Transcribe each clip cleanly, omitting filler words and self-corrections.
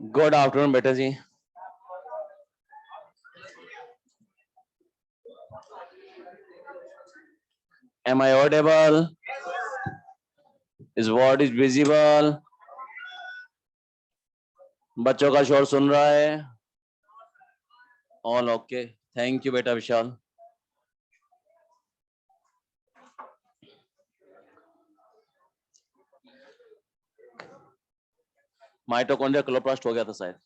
Good afternoon बेटा जी। Am I audible? Is what is visible? बच्चों का शोर सुन रहा है? All okay. थैंक यू बेटा विशाल। माइटोकॉन्ड्रिया क्लोरोप्लास्ट हो गया था शायद।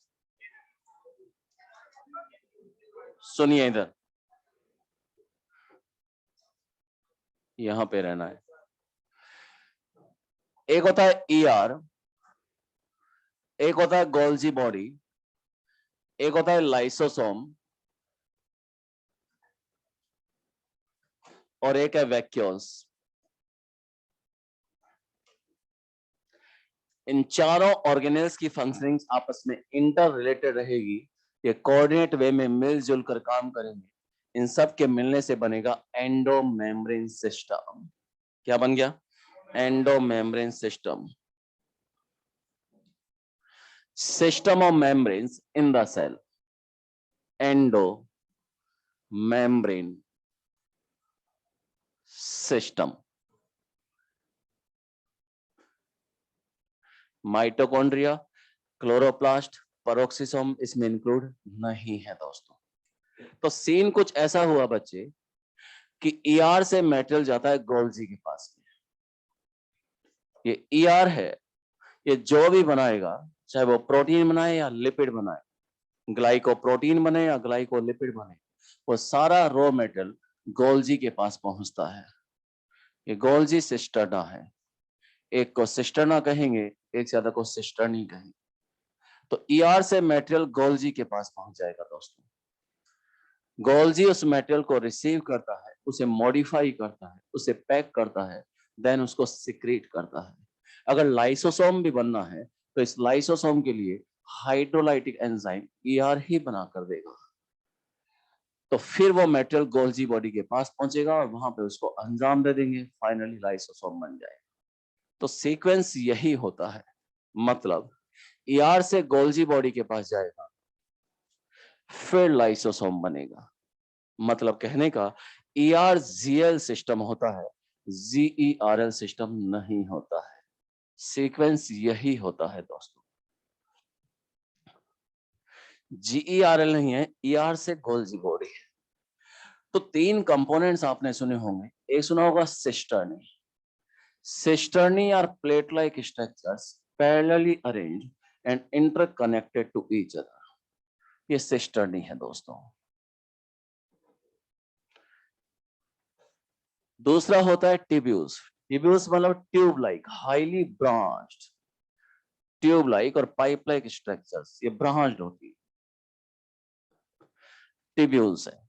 सुनिए इधर, यहां पे रहना है। एक होता है ईआर, एक होता है गोल्जी बॉडी, एक होता है लाइसोसोम और एक है वैक्यूल्स। इन चारों ऑर्गेनेल्स की फंक्शनिंग आपस में इंटर रिलेटेड रहेगी। ये कोऑर्डिनेट वे में मिलजुल कर काम करेंगे। इन सब के मिलने से बनेगा एंडोमेम्ब्रेन सिस्टम। क्या बन गया? Endomembrane system. System of membranes in the cell, endomembrane system. Mitochondria, chloroplast, peroxisome इसमें इंक्लूड नहीं है दोस्तों। तो सीन कुछ ऐसा हुआ बच्चे कि ईआर से मेटेरियल जाता है गोल्जी के पास में। ये ईआर है, ये जो भी बनाएगा, चाहे वो प्रोटीन बनाए या लिपिड बनाए, ग्लाइकोप्रोटीन बने या ग्लाइकोलिपिड बने, वो सारा रॉ मेटेरियल गोल्जी के पास पहुंचता है। ये गोल्जी सिस्टर्ना है। एक को सिस्टर्ना कहेंगे, एक से ज्यादा को सिस्टर्नी कहेंगे। तो ईआर से मेटेरियल गोल्जी के पास पहुंच जाएगा दोस्तों। गोल्जी उस मेटेरियल को रिसीव करता है, उसे मॉडिफाई करता है, उसे पैक करता है, देन उसको सिक्रीट करता है। अगर लाइसोसोम भी बनना है तो इस लाइसोसोम के लिए हाइड्रोलाइटिक एंजाइम ईआर ही बना कर देगा। तो फिर वो मेटेरियल गोल्जी बॉडी के पास पहुंचेगा और वहां पे उसको अंजाम दे देंगे, फाइनली लाइसोसोम बन जाएगा। तो सीक्वेंस यही होता है। मतलब ईआर से गोल्जी बॉडी के पास जाएगा, फिर लाइसोसोम बनेगा। मतलब कहने का ERGL सिस्टम होता है, GERL सिस्टम नहीं होता है। सीक्वेंस यही होता है दोस्तों। GERL नहीं है, ER से गोल्जी बॉडी है। तो तीन कंपोनेंट्स आपने सुने होंगे। एक सुना होगा cisternae. Cisternae are plate like structures parallelly arranged and interconnected to each other. ये सिस्टर्नी है दोस्तों। दूसरा होता है टिब्यूल्स। टिब्यूल्स मतलब tube like, highly branched, tube like और पाइप लाइक स्ट्रक्चर्स, ये ब्रांच्ड होती है, टिब्यूल्स है।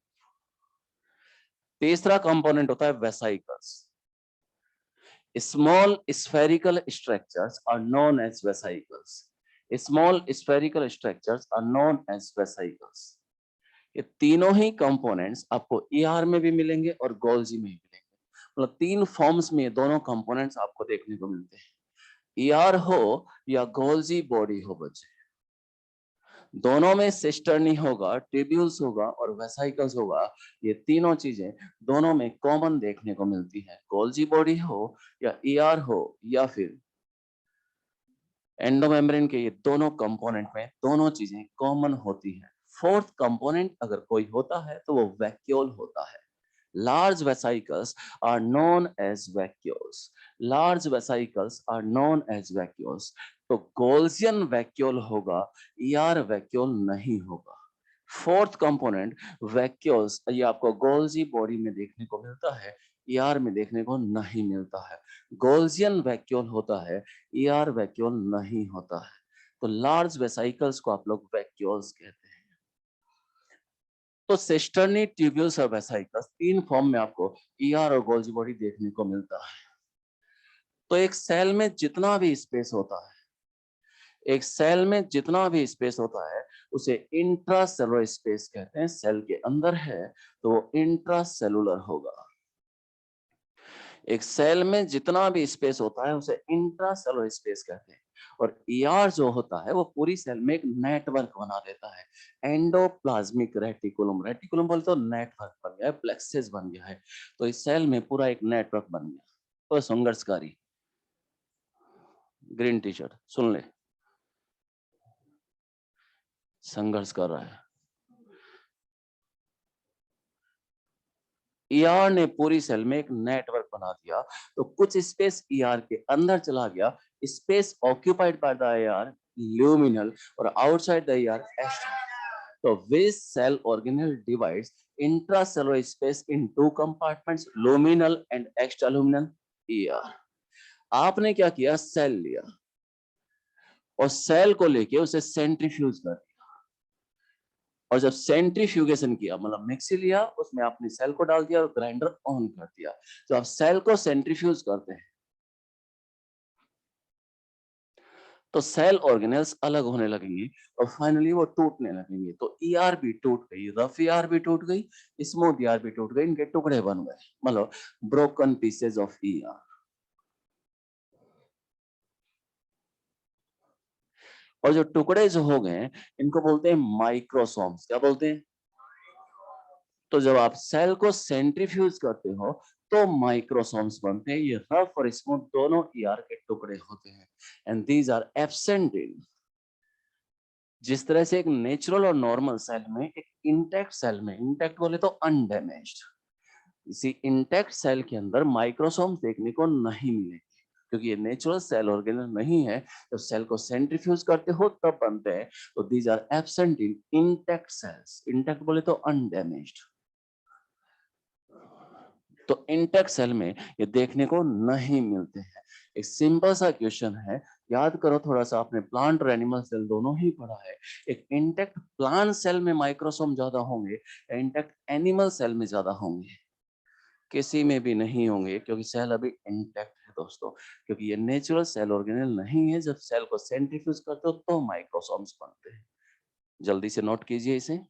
तीसरा कंपोनेंट होता है vesicles. Small spherical structures are known as vesicles. Small spherical structures are known as vesicles. ये तीनों ही कंपोनेंट्स आपको ईआर में भी मिलेंगे और गोल्जी में भी मिलेंगे। मतलब तीन फॉर्म्स में ये दोनों कंपोनेंट्स आपको देखने को मिलते हैं। ईआर हो या गोल्जी बॉडी हो बच्चे, दोनों में सिस्टर्नी होगा, ट्यूब्यूल्स होगा और वेसाइकल्स होगा। ये तीनों चीजें दोनों में कॉमन देखने को मिलती है। गोल्जी बॉडी हो या ईआर हो या फिर एंडोमेम्ब्रेन के, ये दोनों कंपोनेंट में दोनों चीजें कॉमन होती है। फोर्थ कंपोनेंट अगर कोई होता है तो वो वैक्यूल होता है। Large vesicles are known as vacuoles. Large vesicles are known as vacuoles. तो गोल्जियन वैक्यूल होगा, ईआर वैक्यूल नहीं होगा। फोर्थ कंपोनेंट वैक्यूल्स, ये आपको गोल्जी बॉडी में देखने को मिलता है, ईआर में देखने को नहीं मिलता है। गोल्जियन वैक्यूल होता है, ईआर वैक्यूल नहीं होता है। तो लार्ज वेसाइकल्स को आप लोग वैक्यूल्स कहते हैं। तो सिस्टर्नी, ट्यूब्यूल्स और वेसाइकल्स तीन फॉर्म में आपको ईआर और गोल्जी बॉडी देखने को मिलता है। तो एक सेल में जितना भी स्पेस होता है, एक सेल में जितना भी स्पेस होता है उसे इंट्रासेलुलर स्पेस कहते हैं। सेल के अंदर है तो वो इंट्रासेलुलर होगा। एक सेल में जितना भी स्पेस होता है उसे इंट्रासेलुलर स्पेस कहते हैं। और ईआर जो होता है वो पूरी सेल में एक नेटवर्क बना देता है, एंडोप्लाज्मिक रेटिकुलम। रेटिकुलम बोलते तो नेटवर्क बन गया है, प्लेक्सिस बन गया है, तो इस सेल में पूरा एक नेटवर्क बन गया। तो संघर्षकारी ग्रीन टी शर्ट सुन ले, संघर्ष कर रहा है। ईआर ने पूरी सेल में एक नेटवर्क बना दिया, तो कुछ स्पेस ईआर के अंदर चला गया, space occupied by the ER luminal और आउटसाइड द ईआर एक्सटर्नल। तो this cell organelle divides intracellular space in two compartments, luminal and extraluminal ER। आपने क्या किया, सेल लिया और सेल को लेके उसे सेंट्रीफ्यूज कर दिया, और जब सेंट्रीफ्यूगेशन किया मतलब मिक्सी लिया, उसमें आपने सेल को डाल दिया और ग्राइंडर ऑन कर दिया। तो आप सेल को सेंट्रीफ्यूज करते हैं तो सेल ऑर्गेनेल्स अलग होने लगेंगे और फाइनली वो टूटने लगेंगे। तो ईआर भी टूट गई, रफ ईआर भी टूट गई, स्मूथ ईआर भी टूट गई, इनके टुकड़े बन गए, मतलब ब्रोकन पीसेस ऑफ ईआर। और जो टुकड़े जो हो गए इनको बोलते हैं माइक्रोसोम्स। क्या बोलते हैं? तो जब आप सेल को सेंट्रीफ्यूज करते हो तो माइक्रोसोम्स बनते हैं, ये रफ और स्मूथ दोनों ईआर के टुकड़े होते हैं, and these are absent in. जिस तरह से एक नेचुरल और नॉर्मल सेल में, एक इंटैक्ट सेल में, इंटैक्ट बोले तो अनडैमेज्ड, इसी इंटैक्ट सेल के अंदर माइक्रोसोम देखने को नहीं मिलेंगे, क्योंकि ये नेचुरल सेल ऑर्गेनल नहीं है। जब सेल को सेंट्रीफ्यूज करते हो तब बनते हैं, तो these are absent in intact cells. Intact बोले तो अनडैमेज्ड, तो इंटैक्ट सेल में ये देखने को नहीं मिलते हैं। एक सिंपल सा क्वेश्चन है, याद करो थोड़ा सा, आपने प्लांट और एनिमल सेल दोनों ही पढ़ा है। एक इंटैक्ट प्लांट सेल में माइक्रोसोम ज्यादा होंगे या इंटैक्ट एनिमल सेल में ज्यादा होंगे? किसी में भी नहीं होंगे, क्योंकि सेल अभी इंटैक्ट है दोस्तों, क्योंकि ये नेचुरल सेल ऑर्गेनल नहीं है। जब सेल को सेंट्रीफ्यूज करते हो तो माइक्रोसोम्स बनते हैं। जल्दी से नोट कीजिए इसे।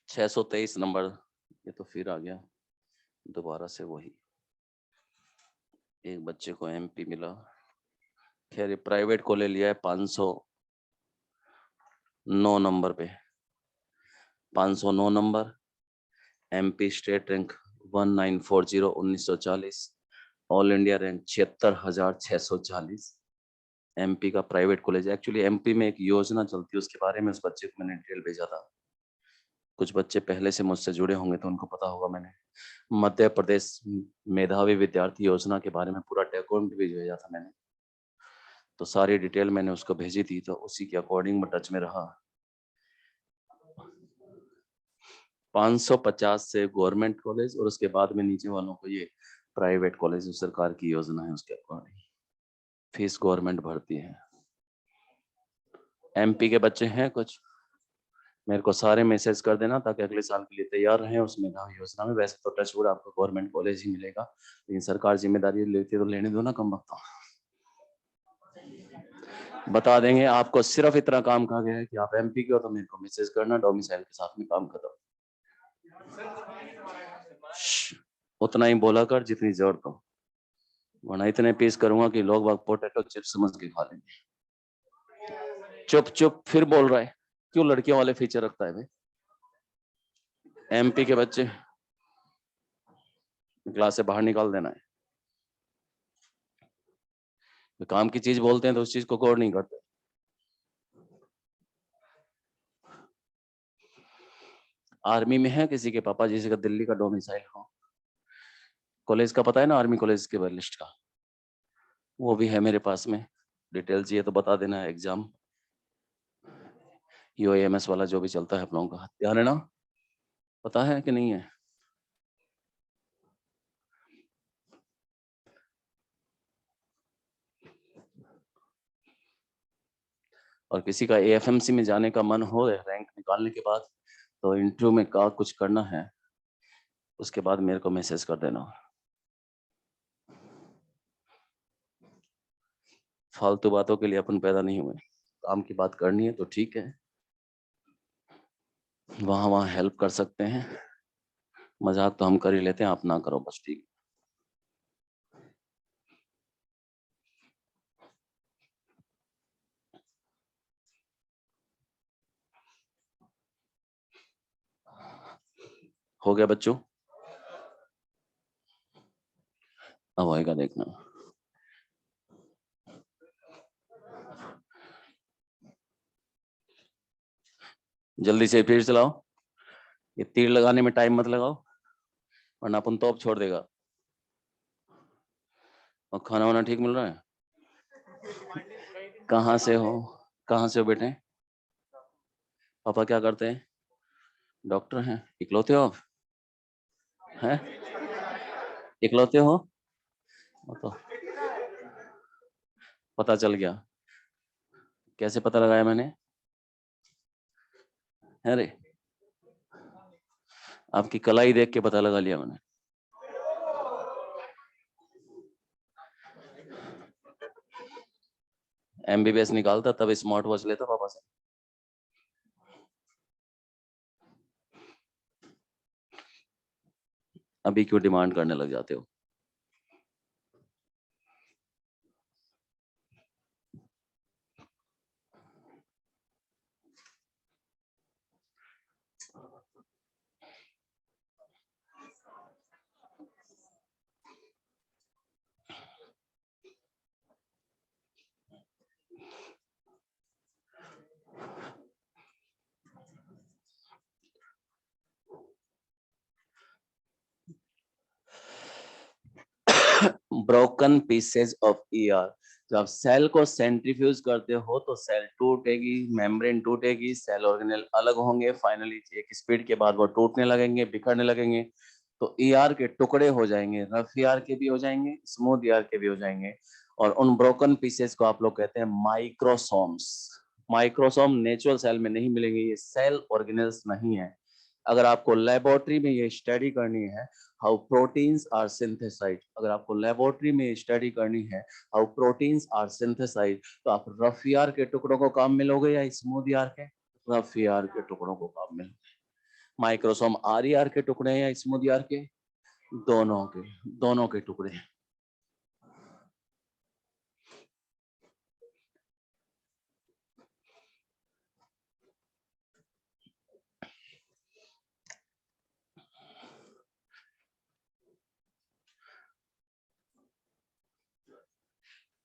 623 नंबर, ये तो फिर आ गया दोबारा से वही। एक बच्चे को एमपी मिला, खैर प्राइवेट को ले लिया है 509 नंबर पे, 509 number, MP state rank 1940 1940, all India rank 76,640। MP का प्राइवेट कॉलेज। एक्चुअली एमपी में एक योजना चलती है, उसके बारे में उस बच्चे को मैंने डिटेल भेजा था। कुछ बच्चे पहले से मुझसे जुड़े होंगे तो उनको पता होगा, मैंने मध्य प्रदेश मेधावी विद्यार्थी योजना के बारे में पूरा डॉक्यूमेंट भी भेजा था मैंने, तो सारी डिटेल मैंने उसको भेजी थी, तो उसी के अकॉर्डिंग मैं टच में रहा। 550 से गवर्नमेंट कॉलेज और उसके बाद में नीचे वालों को ये प्राइवेट कॉलेज सरकार की योजना है, उसके अकॉर्डिंग फीस गवर्नमेंट भरती है। एमपी के बच्चे हैं कुछ, मेरे को सारे मैसेज कर देना ताकि अगले साल के लिए तैयार रहें उसमें योजना में। वैसे तो टचवुड आपको गवर्नमेंट कॉलेज ही मिलेगा, लेकिन सरकार जिम्मेदारी लेती है तो लेने दो ना कम वक्त। बता देंगे आपको, सिर्फ इतना काम कहा गया है कि आप एमपी के हो तो मेरे को मैसेज करना, डोमिसाइल के साथ में काम करो। उतना ही बोला कर जितनी जरूरत हो, वरना इतने पीस करूंगा कि लोग बाग पोटैटो चिप्स समझ के खा लेंगे। चुप चुप फिर बोल रहा है, क्यों लड़कियों वाले फीचर रखता है भाई? एमपी के बच्चे क्लास से बाहर निकाल देना है। तो काम की चीज बोलते हैं तो उस चीज को गौर नहीं करते। आर्मी में है किसी के पापा जिसका दिल्ली का डोमिसाइल हो, कॉलेज का पता है ना, आर्मी कॉलेज के लिस्ट का, वो भी है मेरे पास में। डिटेल चाहिए तो बता देना। एग्जाम यूएमएस वाला जो भी चलता है आप लोगों का, ध्यान है ना? पता है कि नहीं है? और किसी का एएफएमसी में जाने का मन हो रैंक निकालने के बाद, तो इंटरव्यू में का कुछ करना है, उसके बाद मेरे को मैसेज कर देना। फालतू बातों के लिए अपन पैदा नहीं हुए, काम की बात करनी है तो ठीक है, वहां हेल्प कर सकते हैं, मजाक तो हम कर ही लेते हैं, आप ना करो बस, ठीक। हो गया बच्चों? अब आएगा देखना। जल्दी से फिर चलाओ, ये तीर लगाने में टाइम मत लगाओ वरना अपन तो अब छोड़ देगा। और खाना वाना ठीक मिल रहा है? कहाँ से हो, कहाँ से हो बेटे? पापा क्या करते हैं? डॉक्टर हैं? इकलौते हो आप? हैं? इकलौते हो? वो तो पता चल गया। कैसे पता लगाया मैंने? अरे आपकी कलाई देख के पता लगा लिया मैंने। एमबीबीएस निकालता तब स्मार्ट वॉच लेता पापा से। अभी क्यों डिमांड करने लग जाते हो? ब्रोकन पीसेज ऑफ ईआर, जब आप सेल को सेंट्रीफ्यूज करते हो तो सेल टूटेगी, मेम्ब्रेन टूटेगी, सेल ऑर्गेनेल अलग होंगे, फाइनली एक स्पीड के बाद वो टूटने लगेंगे, बिखरने लगेंगे, तो ईआर के टुकड़े हो जाएंगे, रफ ईआर के भी हो जाएंगे, स्मूथ ईआर के भी हो जाएंगे, और उन ब्रोकन पीसेस को आप लोग कहते हैं माइक्रोसोम्स। माइक्रोसोम नेचुरल सेल में नहीं मिलेंगे, ये सेल ऑर्गेनेल्स नहीं है। अगर आपको लेबोरेटरी में ये स्टडी करनी है हाउ प्रोटीन्स आर सिंथेसाइज्ड, अगर आपको लेबोरेटरी में स्टडी करनी है हाउ प्रोटीन्स आर सिंथेसाइज्ड, तो आप रफ ईआर के टुकड़ों को काम मिलोगे या स्मूथ ईआर के? रफ ईआर के टुकड़ों को काम मिलोगे। माइक्रोसोम आर ईआर के टुकड़े हैं या स्मूथ ईआर के? दोनों के टुकड़े।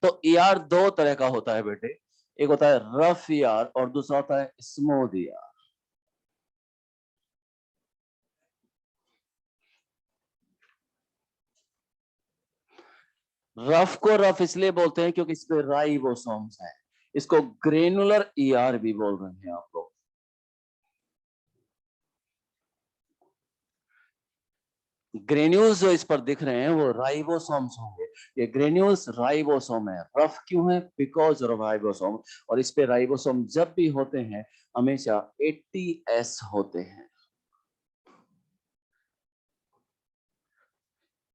तो ईआर दो तरह का होता है बेटे, एक होता है रफ ईआर और दूसरा होता है स्मूथ ईआर। रफ को रफ इसलिए बोलते हैं क्योंकि इस पे राइबोसोम्स है, इसको ग्रेनुलर ईआर भी बोल रहे हैं आप लोग। ग्रेन्यूल्स जो इस पर दिख रहे हैं वो राइबोसोम्स होंगे। ये ग्रेन्यूल्स राइबोसोम है। रफ क्यों है? Because of ribosome. और इस पे राइबोसोम जब भी होते हैं हमेशा 80S होते हैं।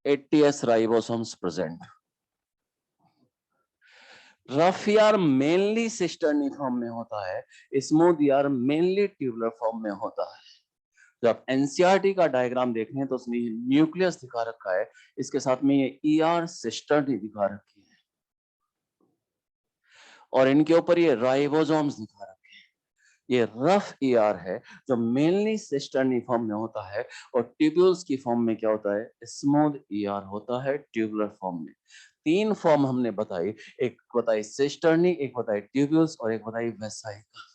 80S ribosomes present. रफ यार मेनली सिस्टर्नी फॉर्म में होता है, स्मूथ यार मेनली ट्यूबुलर फॉर्म में होता है। जब एनसीईआरटी का डायग्राम देख रहे हैं तो उसमें न्यूक्लियस दिखा रखा है, इसके साथ में ये ईआर सिस्टर्नी दिखा रखी है और इनके ऊपर ये राइबोसोम्स दिखा रखे हैं। ये रफ ईआर है जो मेनली सिस्टर्नी फॉर्म में होता है और ट्यूब्यूल्स की फॉर्म में क्या होता है? स्मूथ ईआर होता है ट्यूबुलर फॉर्म में। तीन फॉर्म हमने बताई, एक बताई सिस्टर्नी, एक बताई ट्यूब्यूल्स और एक बताई वेसाइकल।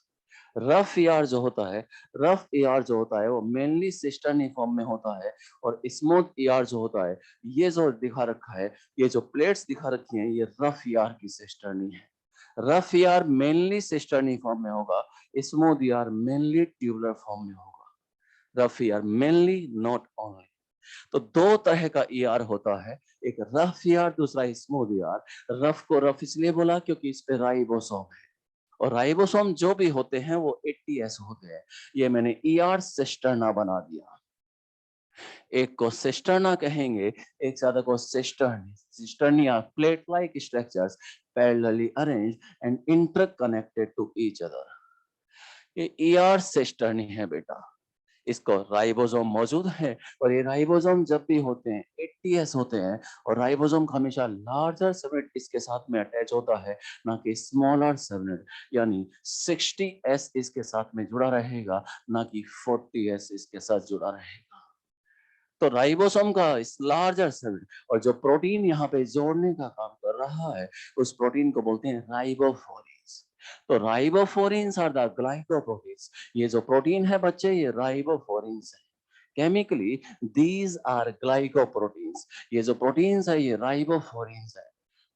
रफ ईआर जो होता है, रफ ईआर जो होता है वो मेनली सिस्टर्नी फॉर्म में होता है और स्मूथ ईआर जो होता है, ये जो दिखा रखा है, ये जो प्लेट्स दिखा रखी हैं, ये रफ ईआर की सिस्टर्नी है। Rough ER mainly cisternae form में होगा, smooth ER mainly tubular form में होगा। Rough ER mainly, not only. तो दो तरह का ईआर होता है, एक रफ ईआर, दूसरा स्मूथ ईआर। रफ को रफ इसलिए बोला क्योंकि इस पे राइबोसोम है और राइबोसोम जो भी होते हैं वो 80S होते हैं। ये मैंने ईआर सिस्टर्ना बना दिया। एक को सिस्टर्ना कहेंगे, एक सादा को cisternae. Cisternae plate like structures parallelly arranged and interconnected to each other. ये ईआर सिस्टर्नी है बेटा। इसको राइबोसोम मौजूद है और ये राइबोसोम जब भी होते हैं 80S होते हैं और राइबोसोम का हमेशा लार्जर सबनेट इसके साथ में अटैच होता है, ना कि स्मॉलर सबनेट। यानी 60S इसके साथ में जुड़ा रहेगा, ना कि 40S इसके साथ जुड़ा रहेगा। तो राइबोसोम का इस लार्जर सबनेट और जो प्रोटीन यहाँ पे जोड़ने का काम कर रहा है, उस प्रोटीन को बोलते हैं राइबोफोरीन्स। तो राइबोफोरीन्स आर द ग्लाइकोप्रोटीन्स। ये जो प्रोटीन है बच्चे, ये राइबोफोरीन्स है। Chemically these are glycoproteins. ये जो प्रोटीन्स है ये राइबोफोरीन्स है।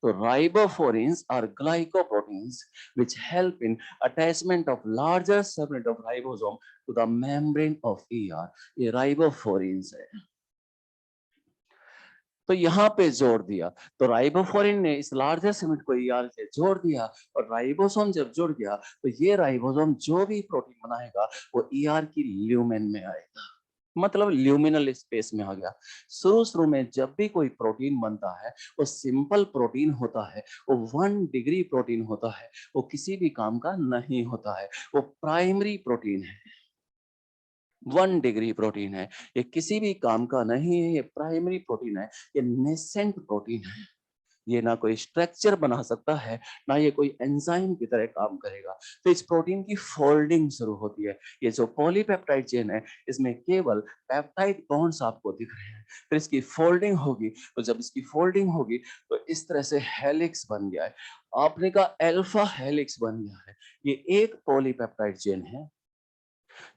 तो ribophorins are glycoproteins which help in attachment of larger subnet of ribosome to the membrane of ER. ये राइबोफोरीन्स है। तो यहाँ पे जोड़ दिया, तो राइबोफोरिन ने इस लार्जर सबनेट को ईआर से जोड़ दिया और राइबोसोम जब जुड़ गया तो ये राइबोसोम जो भी प्रोटीन बनाएगा वो ईआर की ल्यूमेन में आएगा, मतलब ल्यूमिनल स्पेस में आ गया। शुरू शुरू में जब भी कोई प्रोटीन बनता है वो सिंपल प्रोटीन होता है, वो 1 डिग्री प्रोटीन होता है, वो किसी भी काम का नहीं होता है, वो प्राइमरी प्रोटीन है। 1 डिग्री प्रोटीन है, ये किसी भी काम का नहीं है, ये प्राइमरी प्रोटीन है, ये नेसेंट प्रोटीन है। ये ना कोई स्ट्रक्चर बना सकता है, ना ये कोई एंजाइम की तरह काम करेगा। तो इस प्रोटीन की फोल्डिंग शुरू होती है। ये जो पॉलीपेप्टाइड चेन है, इसमें केवल पेप्टाइड बॉन्ड्स आपको दिख रहे हैं। फिर इसकी फोल्डिंग होगी, तो जब इसकी फोल्डिंग होगी तो इस तरह से हेलिक्स बन गया है। आपने कहा अल्फा हेलिक्स बन गया है। ये एक पॉलीपेप्टाइड चेन है,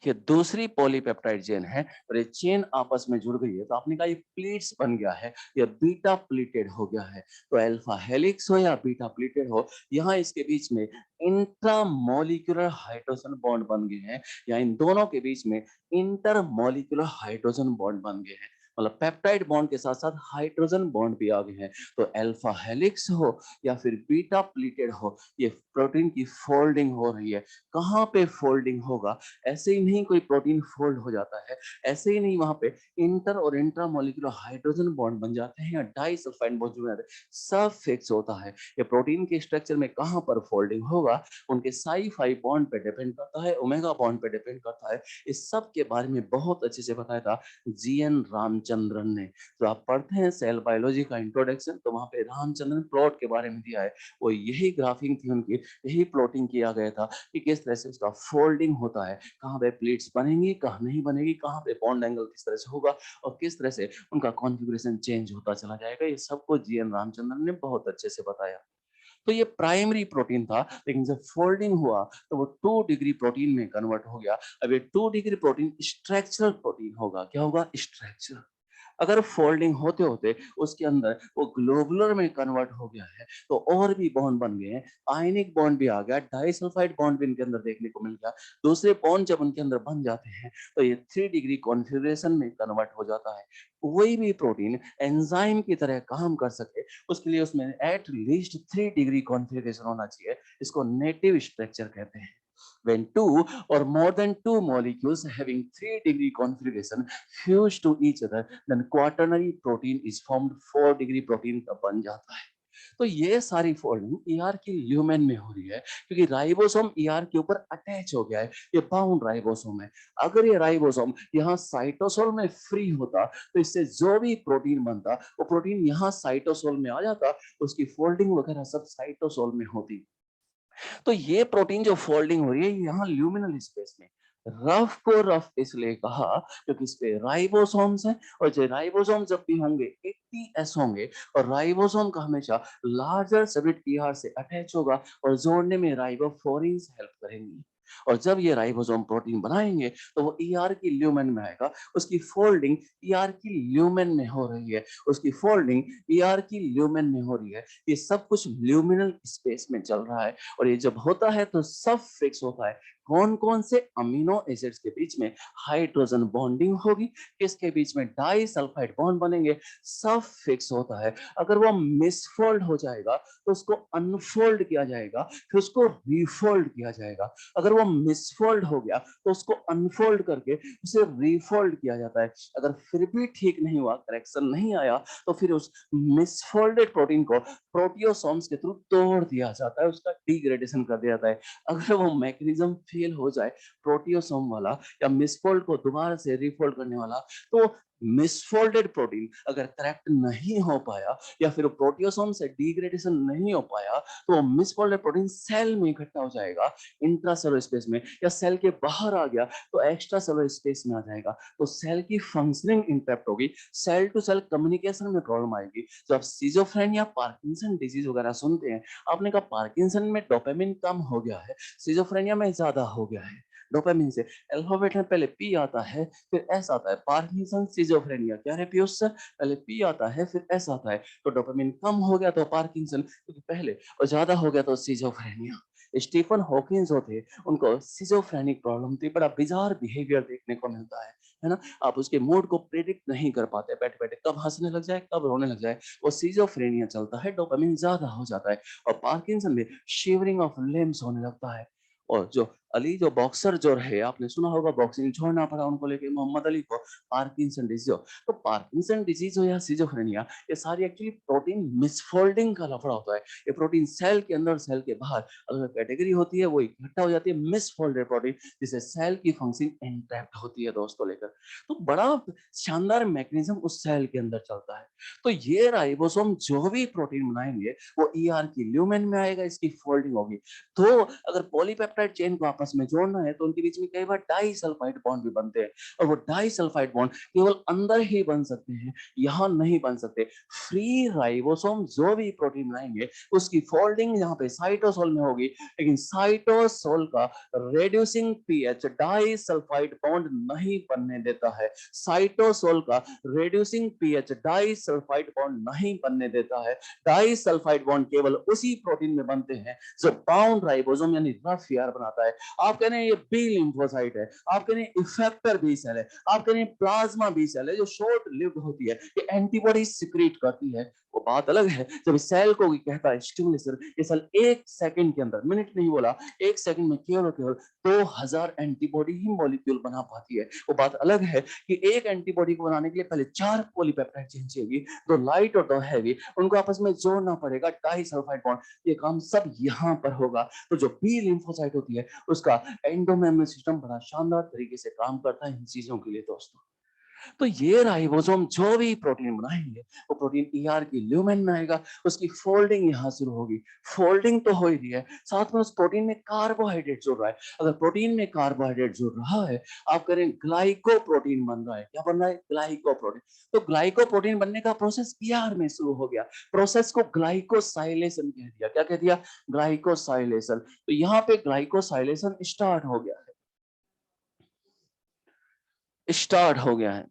ये दूसरी पॉलीपेप्टाइड चेन है और ये चेन आपस में जुड़ गई है, तो आपने कहा ये प्लीट्स बन गया है, ये बीटा प्लीटेड हो गया है। तो अल्फा हेलिक्स हो या बीटा प्लीटेड हो, यहाँ इसके बीच में इंट्रामोलिकुलर हाइड्रोजन बॉन्ड बन गए हैं, या इन दोनों के बीच में इंटरमोलिकुलर हाइड्रोजन बॉन्ड बन गए हैं। मतलब पेप्टाइड बॉन्ड के साथ साथ हाइड्रोजन बॉन्ड भी आ गए हैं। तो अल्फा हेलिक्स हो या फिर बीटा प्लीटेड हो, ये प्रोटीन की फोल्डिंग हो रही है। कहाँ पे फोल्डिंग होगा? ऐसे ही नहीं कोई प्रोटीन फोल्ड हो जाता है, ऐसे ही नहीं वहां पे इंटर और इंट्रामोलिकुलर हाइड्रोजन बॉन्ड बन जाते हैं या डाइसल्फाइड बॉन्ड जुड़ जाते हैं, सब फिक्स होता है। ये प्रोटीन के स्ट्रक्चर में कहाँ पर फोल्डिंग होगा उनके साई फाई बॉन्ड पे डिपेंड करता है, ओमेगा बॉन्ड पे डिपेंड करता है। इस सब के बारे में बहुत अच्छे से बताया था जीएन रामचंद्रन ने। तो आप पढ़ते हैं सेल बायोलॉजी का इंट्रोडक्शन, तो वहां पे रामचंद्रन प्लॉट के बारे में दिया है। वो यही ग्राफिंग थी उनकी, यही प्लॉटिंग किया गया था कि किस तरह से उसका फोल्डिंग होता है, कहाँ पे प्लेट्स बनेंगी, कहाँ नहीं बनेगी, कहाँ पे बॉन्ड एंगल किस तरह से होगा और किस तरह से उनका कॉन्फ़िगरेशन चेंज होता चला जाएगा। ये सबको जीएन रामचंद्रन ने बहुत अच्छे से बताया। तो ये प्राइमरी प्रोटीन था, लेकिन जब फोल्डिंग हुआ तो वो 2 डिग्री प्रोटीन में कन्वर्ट हो गया। अब ये 2 डिग्री प्रोटीन स्ट्रक्चरल प्रोटीन होगा। क्या होगा? स्ट्रक्चर। अगर फोल्डिंग होते होते उसके अंदर वो ग्लोबुलर में कन्वर्ट हो गया है तो और भी बॉन्ड बन गए हैं, आयनिक बॉन्ड भी आ गया, डाइसल्फाइड बॉन्ड भी इनके अंदर देखने को मिल गया। दूसरे बॉन्ड जब उनके अंदर बन जाते हैं तो ये 3 डिग्री कॉन्फ़िगरेशन में कन्वर्ट हो जाता है। कोई भी प्रोटीन एंजाइम की तरह काम कर सके उसके लिए उसमें एट लीस्ट 3 डिग्री कॉन्फ़िगरेशन होना चाहिए। इसको नेटिव स्ट्रक्चर कहते हैं। When two or more than two molecules having 3 degree configuration fuse to each other, then quaternary protein is formed, 4 degree protein का बन जाता है। तो ये सारी फोल्डिंग ईआर की ल्यूमेन में हो रही है क्योंकि राइबोसोम ईआर के ऊपर अटैच हो गया है, ये बाउंड राइबोसोम है। अगर ये राइबोसोम यहाँ साइटोसोल में फ्री होता तो इससे जो भी प्रोटीन बनता वो प्रोटीन यहाँ साइटोसोल में आ जाता, उसकी फोल्डिंग वगैरह सब साइटोसोल में होती। तो ये प्रोटीन जो फोल्डिंग हो रही है यहाँ ल्यूमिनल स्पेस में। रफ को रफ इसलिए कहा क्योंकि इस पे राइबोसोम्स हैं और जो राइबोसोम जब भी होंगे 80s होंगे और राइबोसोम का हमेशा लार्जर सबसेट ईआर से अटैच होगा और जोड़ने में राइबोफोरिन्स हेल्प करेंगी। और जब ये राइबोसोम प्रोटीन बनाएंगे तो वो ईआर की ल्यूमेन में आएगा, उसकी फोल्डिंग ईआर की ल्यूमेन में हो रही है, उसकी फोल्डिंग ईआर की ल्यूमेन में हो रही है। ये सब कुछ ल्यूमिनल स्पेस में चल रहा है और ये जब होता है तो सब फिक्स होता है। कौन कौन से अमीनो एसिड्स के बीच में हाइड्रोजन बॉन्डिंग होगी, किसके बीच में डाई सल्फाइड बॉन्ड बनेंगे, सब फिक्स होता है। अगर वो मिसफोल्ड हो जाएगा तो उसको अनफोल्ड किया जाएगा, फिर उसको रीफोल्ड किया जाएगा। अगर वो मिसफोल्ड हो गया तो उसको अनफोल्ड करके उसे रीफोल्ड किया जाता है। अगर फिर भी ठीक नहीं हुआ, करेक्शन नहीं आया, तो फिर उस मिसफोल्डेड प्रोटीन को प्रोटियोसोम्स के थ्रू तोड़ दिया जाता है, उसका डिग्रेडेशन कर दिया जाता है। अगर वो मैकेनिज्म फेल हो जाए प्रोटियोसोम वाला या मिसफोल्ड को दोबारा से रीफोल्ड करने वाला, तो मिसफोल्डेड प्रोटीन अगर करेक्ट नहीं हो पाया या फिर प्रोटियोसोम से डिग्रेडेशन नहीं हो पाया तो मिसफोल्डेड प्रोटीन सेल में इकट्ठा हो जाएगा इंट्रासेलुलर स्पेस में, या सेल के बाहर आ गया तो एक्स्ट्रा सेलुलर स्पेस में आ जाएगा, तो सेल की फंक्शनिंग इंटरप्ट होगी, सेल टू सेल कम्युनिकेशन में प्रॉब्लम आएगी। जब आप सिजोफ्रेनिया पार्किंसन डिजीज वगैरह सुनते हैं, आपने कहा पार्किंसन में डोपामिन कम हो गया है, सिजोफ्रेनिया में ज्यादा हो गया है। डोपामिन से अल्फाबेट में पहले पी आता है फिर एस आता है, पार्किंसन सिजोफ्रेनिया क्या है पीयूष सर, पहले पी आता है फिर एस आता है, तो डोपामिन कम हो गया तो पार्किंसन क्योंकि पहले, और ज्यादा हो गया तो सिजोफ्रेनिया। स्टीफन हॉकिंस जो थे उनको सिजोफ्रेनिक प्रॉब्लम थी, बड़ा बिजार बिहेवियर देखने को मिलता है ना। आप उसके मूड को प्रेडिक्ट नहीं कर पाते, बैठे बैठे कब हंसने लग जाए कब रोने लग जाए, वो सिजोफ्रेनिया चलता है, डोपामिन ज्यादा हो जाता है। और पार्किंसन में शिवरिंग ऑफ लिम्स होने लगता है। और जो अली जो बॉक्सर जो रहे, आपने सुना होगा बॉक्सिंग छोड़ना पड़ा उनको लेके मोहम्मद अली को, पार्किंसन डिजीज हो। तो पार्किंसन डिजीज हो या सिजोफ्रेनिया, ये सारी एक्चुअली प्रोटीन मिसफोल्डिंग का लफड़ा होता है। ये प्रोटीन सेल के अंदर सेल के बाहर अलग कैटेगरी होती है, वो इकट्ठा हो जाती है मिसफोल्डेड प्रोटीन, जिससे सेल की फंक्शनिंग इंटैक्ट होती है दोस्तों लेकर। तो बड़ा शानदार मैकेनिज्म उस सेल के अंदर चलता है। तो ये राइबोसोम जो भी प्रोटीन बनाएंगे वो ईआर की ल्यूमेन में आएगा, इसकी फोल्डिंग होगी। तो अगर पॉलीपेप्टाइड चेन को आपस में जोड़ना है तो उनके बीच में कई बार डाई सल्फाइड बॉन्ड भी बनते हैं, और वो डाई सल्फाइड बॉन्ड केवल अंदर ही बन सकते हैं, यहाँ नहीं बन सकते। फ्री राइबोसोम जो भी प्रोटीन बनाएंगे उसकी फोल्डिंग यहाँ पे साइटोसोल में होगी, लेकिन साइटोसोल का reducing pH disulphide bond नहीं बनने देता है। साइटोसोल का reducing pH disulphide bond नहीं बनने देता है। डाई सल्फाइड बॉन्ड केवल उसी प्रोटीन में बनते हैं जो बाउंड राइबोसोम यानी रफ ईआर बनाता है। आप कह रहे हैं ये बी लिम्फोसाइट है, आप कह रहे हैं इफेक्टर बी सेल है, आप कह रहे हैं प्लाज्मा बी सेल है जो शॉर्ट लिव्ड होती है, ये एंटीबॉडी सिक्रीट करती है, वो बात अलग है। जब इस सेल को कहता है स्टिमुलेशन, ये सेल 1 सेकंड के अंदर, मिनट नहीं बोला, 1 सेकंड में केवल केवल 2000 एंटीबॉडी ही मॉलिक्यूल बना पाती है। वो बात अलग है कि एक एंटीबॉडी को बनाने के लिए पहले 4 पॉलीपेप्टाइड चेन चाहिए, दो लाइट और दो हैवी, उनको आपस में जोड़ना पड़ेगा डाई सल्फाइड बॉन्ड, ये काम सब यहाँ पर होगा। तो जो बी लिम्फोसाइट होती है उसका एंडोमेम्ब्रेन सिस्टम बड़ा शानदार तरीके से काम करता है इन चीजों के लिए दोस्तों। तो ये राइबोसोम जो भी प्रोटीन बनाएंगे वो प्रोटीन ईआर की ल्यूमेन में आएगा, उसकी फोल्डिंग यहाँ शुरू होगी। फोल्डिंग तो हो ही रही है, साथ में उस प्रोटीन में कार्बोहाइड्रेट जुड़ रहा है। अगर प्रोटीन में कार्बोहाइड्रेट जुड़ रहा है, आप करें ग्लाइको प्रोटीन बन रहा है, क्या बन रहा है ग्लाइको प्रोटीन, तो ग्लाइको प्रोटीन बनने का प्रोसेस ईआर में शुरू हो गया। प्रोसेस को ग्लाइकोसाइलेशन कह दिया, क्या कह दिया ग्लाइकोसाइलेशन। तो यहाँ पे ग्लाइकोसाइलेशन स्टार्ट हो गया है, स्टार्ट हो गया है।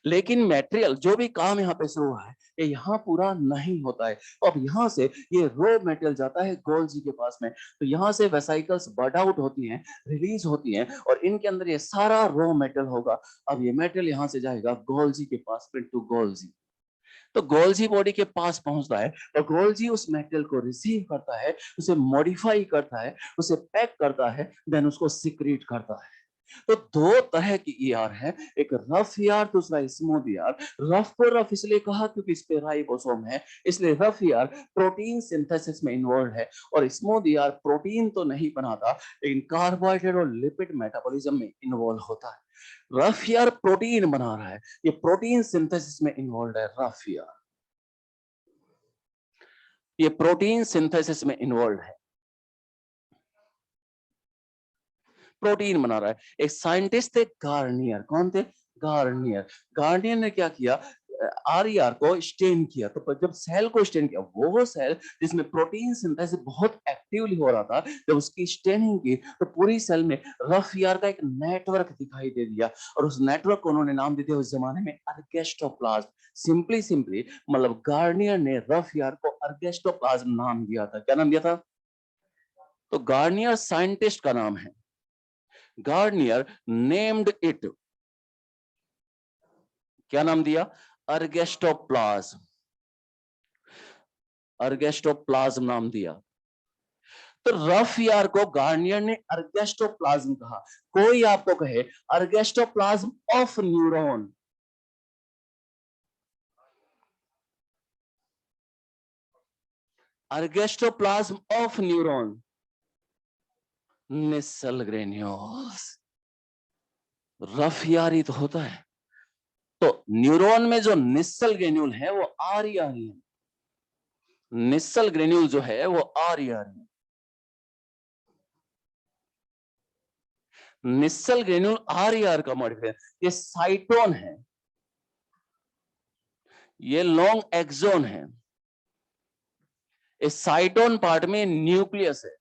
लेकिन मटेरियल जो भी काम यहाँ पे शुरू हुआ है ये यहाँ पूरा नहीं होता है। अब यहाँ से ये रो मटेरियल जाता है गोल्जी के पास में, तो यहाँ से वेसिकल्स बर्ड आउट होती हैं, रिलीज होती हैं, और इनके अंदर ये सारा रो मटेरियल होगा। अब ये मटेरियल यहाँ से जाएगा गोल्जी के पास में टू गोल्जी। तो गोल्जी बॉडी के पास पहुंचता है और गोल्जी उस मेटेरियल को रिसीव करता है, उसे मॉडिफाई करता है, उसे पैक करता है, देन उसको सिक्रीट करता है। तो दो तरह की ईआर है, एक रफ ईआर, दूसरा स्मूथ ईआर। रफ को रफ इसलिए कहा क्योंकि इस पे राइबोसोम है, इसलिए रफ ईआर प्रोटीन सिंथेसिस में इन्वॉल्व है, और स्मूथ ईआर प्रोटीन तो नहीं बनाता लेकिन कार्बोहाइड्रेट और लिपिड मेटाबॉलिज्म में इन्वॉल्व होता है। रफ ईआर प्रोटीन बना रहा है, ये प्रोटीन सिंथेसिस में इन्वॉल्व है। रफ ईआर ये प्रोटीन सिंथेसिस में इन्वॉल्व है, प्रोटीन बना रहा है। एक साइंटिस्ट थे गार्नियर, कौन थे? गार्नियर। गार्नियर ने क्या किया, आरईआर को स्टेन किया। तो जब सेल को स्टेन किया, वो सेल जिसमें प्रोटीन सिंथेसिस बहुत एक्टिवली हो रहा था, जब उसकी स्टेनिंग की तो पूरी सेल में रफ ईआर का एक नेटवर्क दिखाई दे दिया, और उस नेटवर्क को उन्होंने नाम दे दिया उस जमाने में अर्गेस्टोप्लाज्म। सिंपली मतलब गार्नियर ने रफ ईआर को अर्गेस्टोप्लाज्म नाम दिया था। क्या नाम दिया था? तो गार्नियर साइंटिस्ट का नाम है। गार्नियर नेम्ड इट, क्या नाम दिया? अर्गेस्टोप्लाज्म। अर्गेस्टोप्लाज्म नाम दिया। तो रफ ईआर को गार्नियर ने अर्गेस्टोप्लाज्म कहा। कोई आपको कहे ergastoplasm of neuron, ergastoplasm of neuron, Nissl granules. Rough ER ही तो होता है। तो न्यूरॉन में जो निसल ग्रेन्यूल है वो आरईआर है, निसल ग्रेन्यूल जो है वो आरईआर है। निसल ग्रेन्यूल आरईआर का मॉडिफायर। ये साइटोन है, ये लॉन्ग एक्सोन है। इस साइटोन पार्ट में न्यूक्लियस है,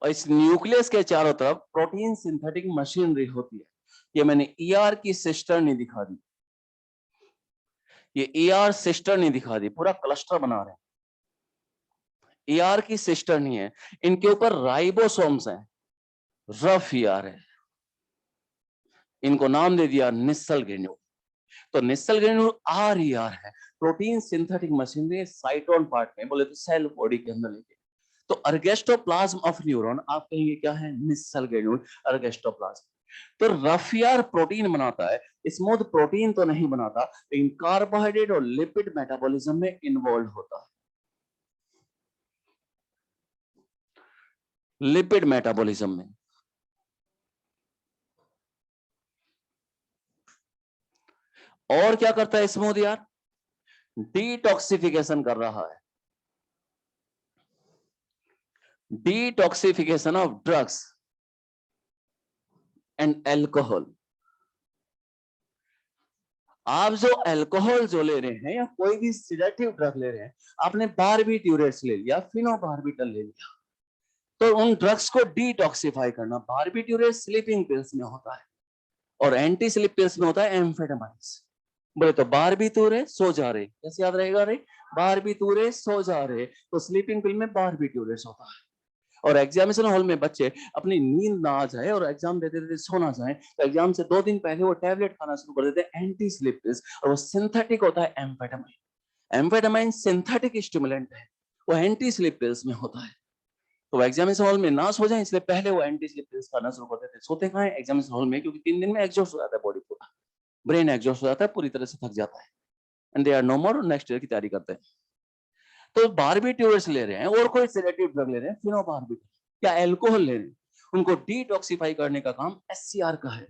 और इस न्यूक्लियस के चारों तरफ प्रोटीन सिंथेटिक मशीनरी होती है। ये मैंने ईआर की सिस्टर नहीं दिखा दी, ये ईआर सिस्टर नहीं दिखा दी, पूरा क्लस्टर बना रहे हैं। ईआर की सिस्टर नहीं है, इनके ऊपर राइबोसोम्स हैं, रफ ईआर है, इनको नाम दे दिया निसल ग्रेन्यूल। तो निसल ग्रेन्यूल आरईआर है, प्रोटीन सिंथेटिक मशीनरी साइटोन पार्ट में, बोले तो सेल बॉडी के अंदर लेके। तो अर्गेस्टोप्लाज्म ऑफ न्यूरॉन आप कहेंगे क्या है? निसल ग्रेन्यूल अर्गेस्टोप्लाज्म। तो रफ ईआर प्रोटीन बनाता है, स्मूथ प्रोटीन तो नहीं बनाता, लेकिन कार्बोहाइड्रेट और लिपिड मेटाबॉलिज्म में इन्वॉल्व होता है। लिपिड मेटाबॉलिज्म में। और क्या करता है स्मूथ ईआर? डिटॉक्सिफिकेशन कर रहा है, detoxification of drugs and alcohol. आप जो अल्कोहल जो ले रहे हैं या कोई भी सिडेटिव ड्रग ले रहे हैं, आपने बारबिट्यूरेट्स ले लिया, फिनोबार्बिटल ले लिया, तो उन ड्रग्स को डिटॉक्सिफाई करना। बारबिट्यूरेट स्लीपिंग पिल्स में होता है, और एंटी स्लीप पिल्स में होता है एम्फेटामाइन्स। बोले तो बारबिट्यूरेट सो जा रहे, कैसे याद रहेगा रे? बारबिट्यूरेट सो जा रहे, तो स्लीपिंग पिल में बारबिट्यूरेट होता है। और एग्जामिनेशन हॉल में बच्चे अपनी नींद ना आ जाए और एग्जाम देते देते सो ना जाए, तो एग्जाम से 2 दिन पहले वो टैबलेट खाना शुरू कर देते हैं, एंटी स्लीप पिल्स, और वो सिंथेटिक होता है एम्फेटामाइन। एम्फेटामाइन सिंथेटिक स्टिमुलेंट है, वो एंटी स्लीप पिल्स में होता है। तो एग्जामिनेशन हॉल में ना सो जाए इसलिए पहले वो एंटी स्लीप पिल्स खाना शुरू कर देते हैं। सोते कहाँ है? एग्जामिनेशन हॉल में, क्योंकि 3 दिन में एग्जॉस्ट हो जाता है बॉडी पूरा, ब्रेन एग्जॉस्ट हो जाता है, पूरी तरह से थक जाता है, and they are no more, next year की तैयारी करते हैं। तो बारबिट्यूरेट्स ले रहे हैं और कोई सेडेटिव ड्रग ले रहे हैं, फिनोबार्बिटल या अल्कोहल ले रहे हैं, उनको डिटॉक्सिफाई करने का काम एससीआर का है।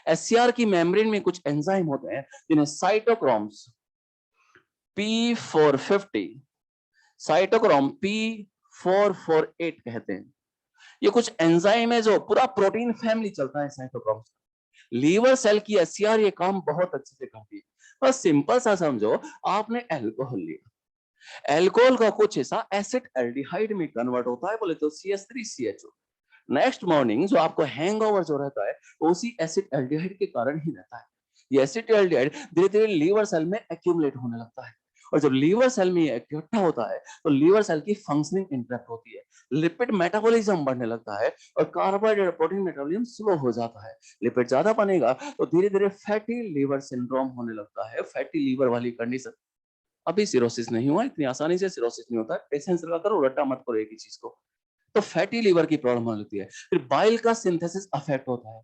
एससीआर की मेम्ब्रेन में कुछ एंजाइम होते हैं जिन्हें साइटोक्रोम्स P450, साइटोक्रोम P448 कहते हैं। ये कुछ एंजाइम है जो पूरा प्रोटीन फैमिली चलता है साइटोक्रोम। लीवर सेल की एससीआर ये काम बहुत अच्छे से करती है। बस सिंपल सा समझो, आपने अल्कोहल लिया, अल्कोहल का कुछ हिस्सा एसिड एल्डिहाइड में कन्वर्ट होता है, बोले तो CH3CHO। नेक्स्ट मॉर्निंग जो आपको हैंगओवर जो रहता है, उसी एसिड एल्डिहाइड के कारण ही रहता है। ये एसिटाल्डिहाइड धीरे धीरे लीवर सेल में एक्यूमुलेट होने लगता है, और जब लीवर सेल में ये इकट्ठा होता है तो लीवर सेल की फंक्शनिंग इंटरप्ट होती है, लिपिड मेटाबॉलिज्म बढ़ने लगता है और कार्बोहाइड्रेट प्रोटीन मेटाबॉलिज्म स्लो हो जाता है। लिपिड ज्यादा बनेगा तो धीरे धीरे फैटी लीवर सिंड्रोम होने लगता है, फैटी लीवर वाली कंडीशन। अभी सिरोसिस नहीं हुआ, इतनी आसानी से सिरोसिस नहीं होता है, पेशेंस रखा करो, रट्टा मत करो एक ही चीज को। तो फैटी लीवर की प्रॉब्लम होने लगती है, फिर बाइल का सिंथेसिस अफेक्ट होता है,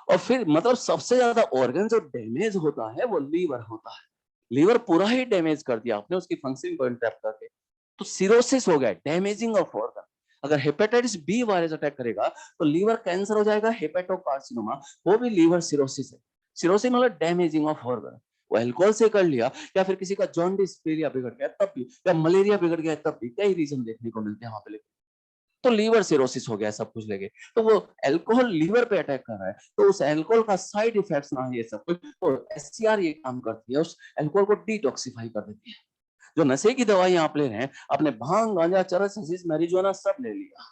और फिर मतलब सबसे ज्यादा ऑर्गन जो डैमेज होता है वो लीवर होता है। लीवर पूरा ही डैमेज कर दिया आपने उसकी फंक्शनिंग को इंटरप्ट करके, तो सिरोसिस हो गया, डैमेजिंग ऑफ ऑर्गन। अगर हेपेटाइटिस बी वायरस अटैक करेगा तो लीवर कैंसर हो जाएगा, हेपेटोकार्सिनोमा, वो भी लीवर सिरोसिस है। सिरोसिस मतलब डैमेजिंग ऑफ ऑर्गन। वो अल्कोहल से कर लिया, या फिर किसी का जॉन्डिस पीलिया बिगड़ गया तब भी, या मलेरिया बिगड़ गया तब भी, कई रीजन देखने को मिलते हैं वहां पे। तो लीवर सिरोसिस हो गया सब कुछ लेके, तो वो अल्कोहल लीवर पे अटैक कर रहा है, तो उस अल्कोहल का साइड इफेक्ट्स ना ये सब कुछ, तो एससीआर ये काम करती है, उस अल्कोहल को डिटॉक्सिफाई कर देती है। जो नशे की दवाई आप ले रहे हैं, आपने भांग, गांजा, चरस, हशीश, मैरिजुआना सब ले लिया,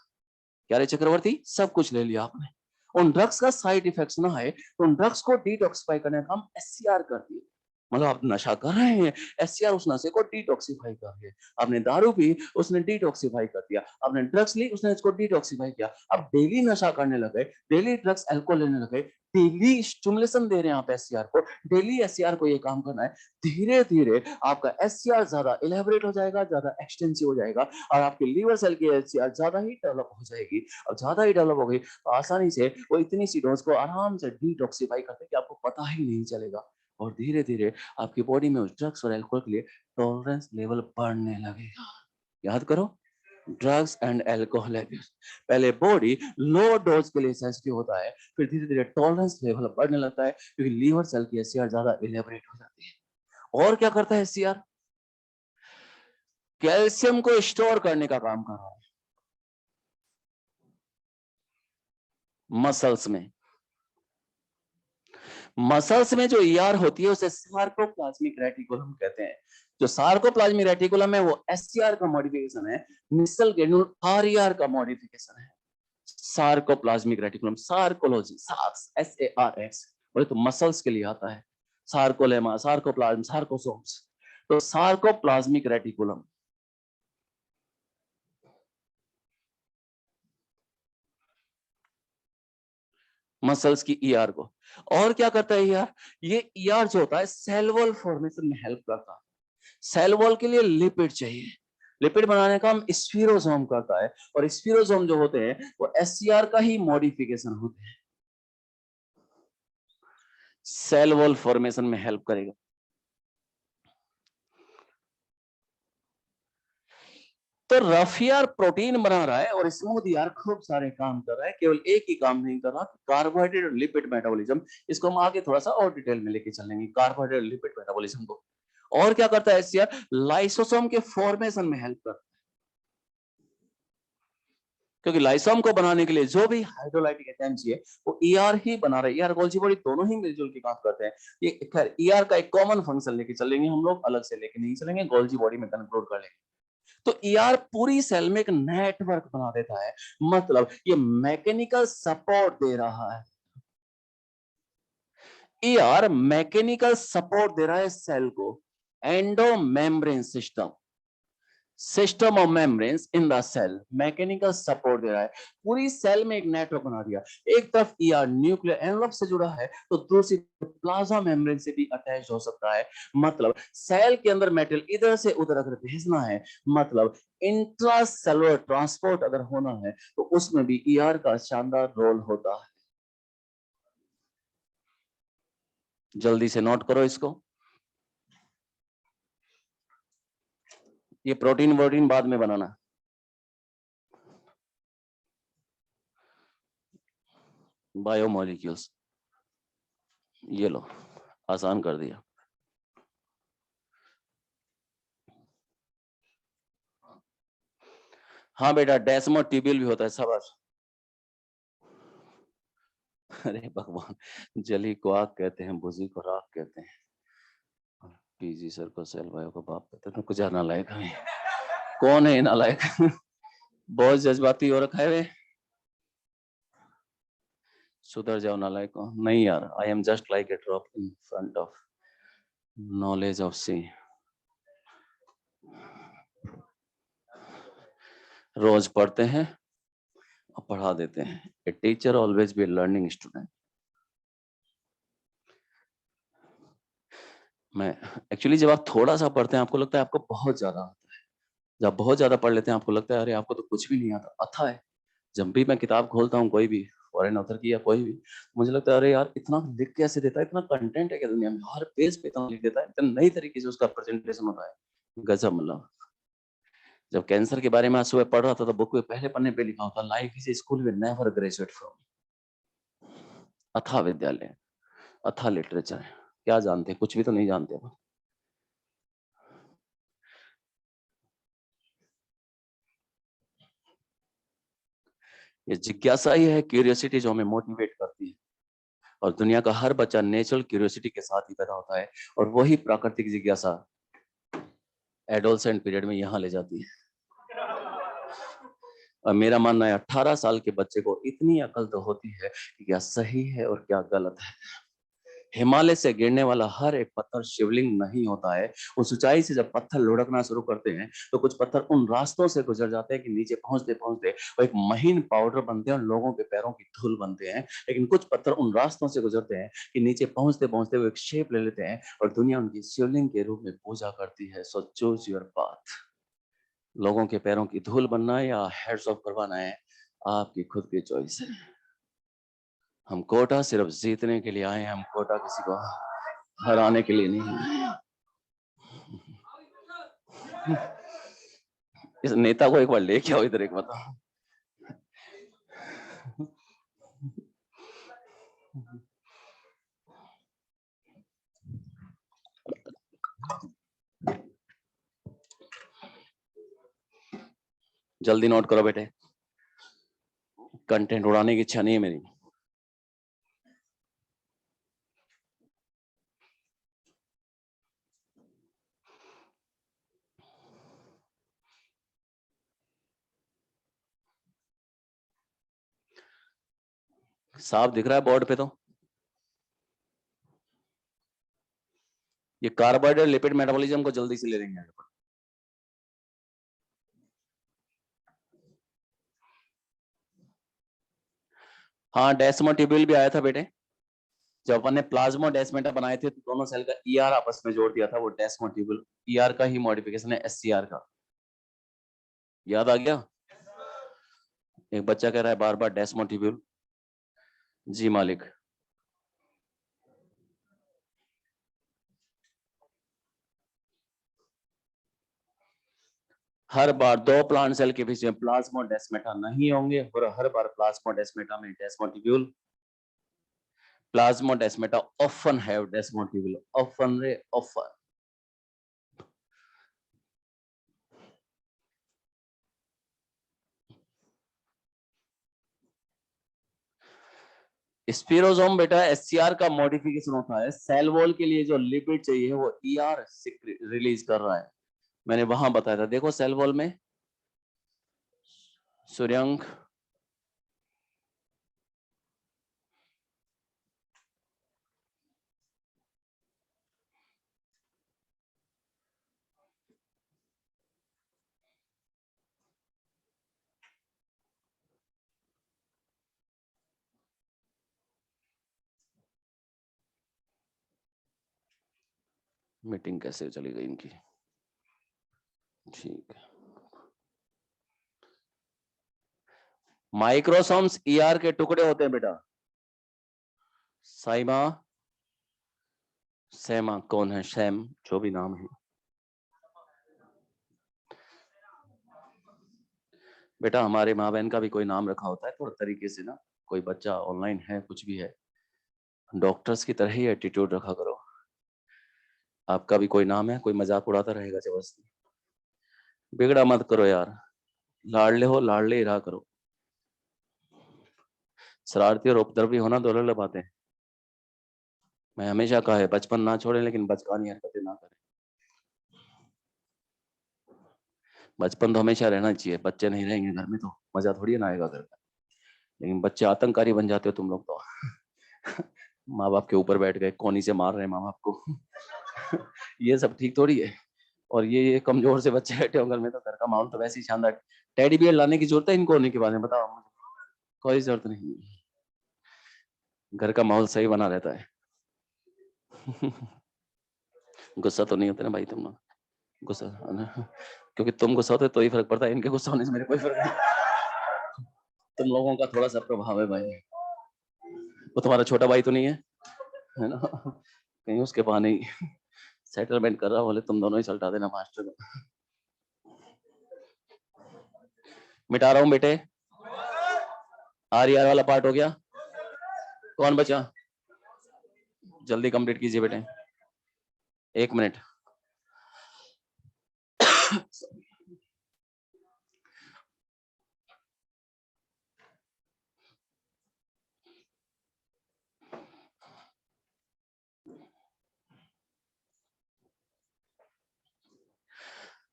क्या रे चक्रवर्ती, सब कुछ ले लिया आपने, उन ड्रग्स का साइड इफेक्ट्स ना है, तो उन ड्रग्स को डिटॉक्सिफाई करने का काम एससीआर करती है। मतलब आप नशा कर रहे हैं, एससीआर उस नशे को डिटॉक्सिफाई कर रही है। आपने दारू पी, उसने डिटॉक्सिफाई कर दिया, आपने ड्रग्स ली, उसने इसको डिटॉक्सिफाई किया। अब डेली नशा करने लगे, डेली ड्रग्स अल्कोहल लेने लगे, डेली स्टिमुलेशन दे रहे हैं आप एससीआर को, डेली एससीआर को ये काम करना है, धीरे धीरे आपका एससीआर ज्यादा इलेबोरेट हो जाएगा, ज्यादा एक्सटेंसिव हो जाएगा, और आपके लीवर सेल की एससीआर ज्यादा ही डेवलप हो जाएगी। और ज्यादा ही डेवलप हो गई तो आसानी से वो इतनी सी डोज को आराम से डिटॉक्सिफाई करते कि आपको पता ही नहीं चलेगा, और धीरे धीरे आपकी बॉडी में उस ड्रग्स और अल्कोहल के लिए टॉलरेंस लेवल बढ़ने लगेगा। याद करो, ड्रग्स एंड अल्कोहल अब्यूज, पहले बॉडी लो डोज के लिए सेंसिटिव होता है, फिर धीरे धीरे टॉलरेंस लेवल बढ़ने लगता है, क्योंकि लीवर सेल की एससीआर ज्यादा इलेबोरेट हो जाती है। और क्या करता है एससीआर? कैल्शियम को स्टोर करने का काम कर रहा है मसल्स में। मसल्स में जो ईआर होती है उसे सार्कोप्लाज्मिक रेटिकुलम कहते हैं। जो सार्कोप्लाज्मिक रेटिकुलम है वो एससीआर का मॉडिफिकेशन है, मिसल ग्रेन्यूल आरईआर का मॉडिफिकेशन है। सार्कोप्लाज्मिक रेटिकुलम, सार्कोलॉजी, सार्क्स, एसएआरएक्स, बोले तो मसल्स के लिए आता है, सार्कोलेमा, सार्कोप्लाज्म, सार्कोसोम्स। तो सार्कोप्लाज्मिक रेटिकुलम मसल्स की ईआर को। और क्या करता है ईआर? ये ईआर जो होता है सेल वॉल फॉर्मेशन में हेल्प करता है। सेल वॉल के लिए लिपिड चाहिए, लिपिड बनाने का काम स्फीरोसोम करता है, और स्फीरोसोम जो होते हैं वो एससीआर का ही मॉडिफिकेशन होते हैं, सेल वॉल फॉर्मेशन में हेल्प करेगा। तो रफ यार प्रोटीन बना रहा है और स्मूथ यार खूब सारे काम कर रहा है, केवल एक ही काम नहीं कर रहा, कार्बोहाइड्रेट और लिपिड मेटाबॉलिज्म। इसको हम आगे थोड़ा सा और डिटेल में लेके चलेंगे, कार्बोहाइड्रेट लिपिड मेटाबॉलिज्म को। और क्या करता है एससीआर? लाइसोसोम के फॉर्मेशन में हेल्प करता है, क्योंकि लाइसोम को बनाने के लिए जो भी हाइड्रोलाइटिक एंजाइम चाहिए वो ईआर ही बना रहा है। ईआर गोल्जी बॉडी दोनों ही मिलजुल के काम करते हैं। ये खैर ईआर का एक कॉमन फंक्शन लेके चलेंगे हम लोग, अलग से लेके नहीं चलेंगे, गोल्जी बॉडी में कंक्लूड कर लेंगे। तो ईआर पूरी सेल में एक नेटवर्क बना देता है, मतलब ये मैकेनिकल सपोर्ट दे रहा है। ईआर मैकेनिकल सपोर्ट दे रहा है सेल को, endo membrane system, system of membranes in the cell, mechanical support दे रहा है, पूरी सेल में एक नेटवर्क बना दिया। एक तरफ ईआर न्यूक्लियर एनवलप से जुड़ा है, तो दूसरी प्लाज्मा मेम्ब्रेन से भी अटैच हो सकता है। मतलब सेल के अंदर मेटेरियल इधर से उधर अगर भेजना है, मतलब इंट्रासेलुलर ट्रांसपोर्ट अगर होना है, तो उसमें भी ईआर का शानदार रोल होता है। जल्दी से नोट करो इसको। ये प्रोटीन वोटीन बाद में बनाना, बायोमोलिक्यूल्स, ये लो, आसान कर दिया। हाँ बेटा, डेस्मो ट्यूब्यूल भी होता है, शाबाश। अरे भगवान, जली को आग कहते हैं, बुझी को राख कहते हैं, पीजी सर को सेल वायो को बाप कहते हैं। कुछ नालायक है, कौन है नालायक? बहुत जज्बाती हो रखा है वे। सुधर जाओ नालायक। नहीं यार, I am just like a drop in front of knowledge of sea. रोज पढ़ते हैं और पढ़ा देते हैं। A teacher always be a learning student. मैं एक्चुअली, जब आप थोड़ा सा पढ़ते हैं आपको लगता है आपको बहुत ज्यादा आता है। जब बहुत ज्यादा पढ़ लेते हैं आपको लगता है अरे आपको तो कुछ भी नहीं आता। अथा है। जब भी मैं किताब खोलता हूँ, कोई भी फॉरेन ऑथर की या कोई भी, मुझे लगता है अरे यार इतना लिख कैसे देता है, इतना कंटेंट है क्या दुनिया में, हर पेज पे इतना लिख देता है, इतना नई तरीके से उसका प्रेजेंटेशन होता है। गजब। मतलब जब कैंसर के बारे में आज सुबह पढ़ रहा था तो बुक में पहले पन्ने पे लिखा होता, life is school will never graduate from. अथा विद्यालय, अथा लिटरेचर है। क्या जानते हैं? कुछ भी तो नहीं जानते। ये जिज्ञासा ही है, क्यूरियोसिटी, जो हमें मोटिवेट करती है। और दुनिया का हर बच्चा नेचुरल क्यूरियोसिटी के साथ ही पैदा होता है, और वही प्राकृतिक जिज्ञासा एडोलसेंट पीरियड में यहाँ ले जाती है। और मेरा मानना है 18 साल के बच्चे को इतनी अकल तो होती है कि क्या सही है और क्या गलत है। हिमालय से गिरने वाला हर एक पत्थर शिवलिंग नहीं होता है। उस ऊंचाई से जब पत्थर लुढ़कना शुरू करते हैं तो कुछ पत्थर उन रास्तों से गुजर जाते हैं कि नीचे पहुंचते पहुंचते वो एक महीन पाउडर बनते हैं और लोगों के पैरों की धूल बनते हैं। लेकिन कुछ पत्थर उन रास्तों से गुजरते हैं कि नीचे पहुंचते पहुंचते वो एक शेप ले लेते हैं और दुनिया उनकी शिवलिंग के रूप में पूजा करती है। So choose your path. लोगों के पैरों की धूल बनना है या हेड्स ऑफ करवाना है, आपकी खुद की चॉइस है। हम कोटा सिर्फ जीतने के लिए आए हैं, हम कोटा किसी को हराने के लिए नहीं आए। इस नेता को एक बार लेके आओ इधर, एक बताओ। जल्दी नोट करो बेटे, कंटेंट उड़ाने की इच्छा नहीं है मेरी। साफ दिख रहा है बोर्ड पे तो। ये कार्बोहाइड्रेट लिपिड मेटाबॉलिज्म को जल्दी से ले लेंगे। हाँ, डेस्मोटिब्यूल भी आया था बेटे। जब अपन ने प्लाज्मोडेस्माटा बनाए थे तो दोनों सेल का ईआर आपस में जोड़ दिया था, वो डेस्मोटिब्यूल ईआर का ही मॉडिफिकेशन है एससीआर का। याद आ गया? एक बच्चा कह रहा है बार बार डेस्मोटिब्यूल। जी मालिक। हर बार दो प्लांट सेल के बीच में प्लाज्मोडेस्माटा नहीं होंगे और हर बार प्लाज्मोडेस्माटा में डेस्मोटिब्यूल। Plasmodesmata often have desmotubule. Often रे often. स्पिरोसोम बेटा एससीआर का मॉडिफिकेशन होता है। सेल वॉल के लिए जो लिपिड चाहिए वो ईआर रिलीज कर रहा है। मैंने वहां बताया था, देखो सेल वॉल में सूर्यंक, मीटिंग कैसे चली गई इनकी? ठीक है। माइक्रोसोम्स ईआर के टुकड़े होते हैं बेटा। साइमा, सैमा कौन है? सैम, जो भी नाम है बेटा, हमारे माँ बहन का भी कोई नाम रखा होता है थोड़ा तरीके से ना। कोई बच्चा ऑनलाइन है, कुछ भी है, डॉक्टर्स की तरह ही एटीट्यूड रखा करो। आपका भी कोई नाम है, कोई मजाक उड़ाता रहेगा जबरदस्ती। बिगड़ा मत करो यार, लाडले हो लाडले ही रहा करो। शरारती और उपद्रवी होना दो अलग बातें हैं। मैं हमेशा कहा है बचपन ना छोड़े लेकिन बचकानी हरकतें ना करें। बचपन तो हमेशा रहना चाहिए, बच्चे नहीं रहेंगे घर में तो मजा थोड़ी ना आएगा घर का। लेकिन बच्चे आतंककारी बन जाते हो तुम लोग तो। माँ बाप के ऊपर बैठ गए, कोनी से मार रहे हैं माँ बाप को। ये सब ठीक थोड़ी है। और ये कमजोर से बच्चे बैठे हो घर में, तो घर का माहौल तो वैसे ही शानदार। टेडी बियर लाने की जरूरत है इनको होने के बाद में, बताओ मुझे? कोई जरूरत नहीं। घर का माहौल सही बना रहता है। गुस्सा तो नहीं होता ना भाई तुम लोग? गुस्सा क्योंकि तुम गुस्सा होते तो ही फर्क पड़ता है, इनके गुस्सा होने से मेरे कोई फर्क नहीं। तुम लोगों का थोड़ा सा प्रभाव है भाई। वो तुम्हारा छोटा भाई तो नहीं है ना? कहीं उसके बहाने ही सेटलमेंट कर रहा, बोले तुम दोनों ही सल्टा देना मास्टर को। मिटा रहा हूँ बेटे। आर वाला पार्ट हो गया। कौन बचा? जल्दी कंप्लीट कीजिए बेटे, 1 मिनट।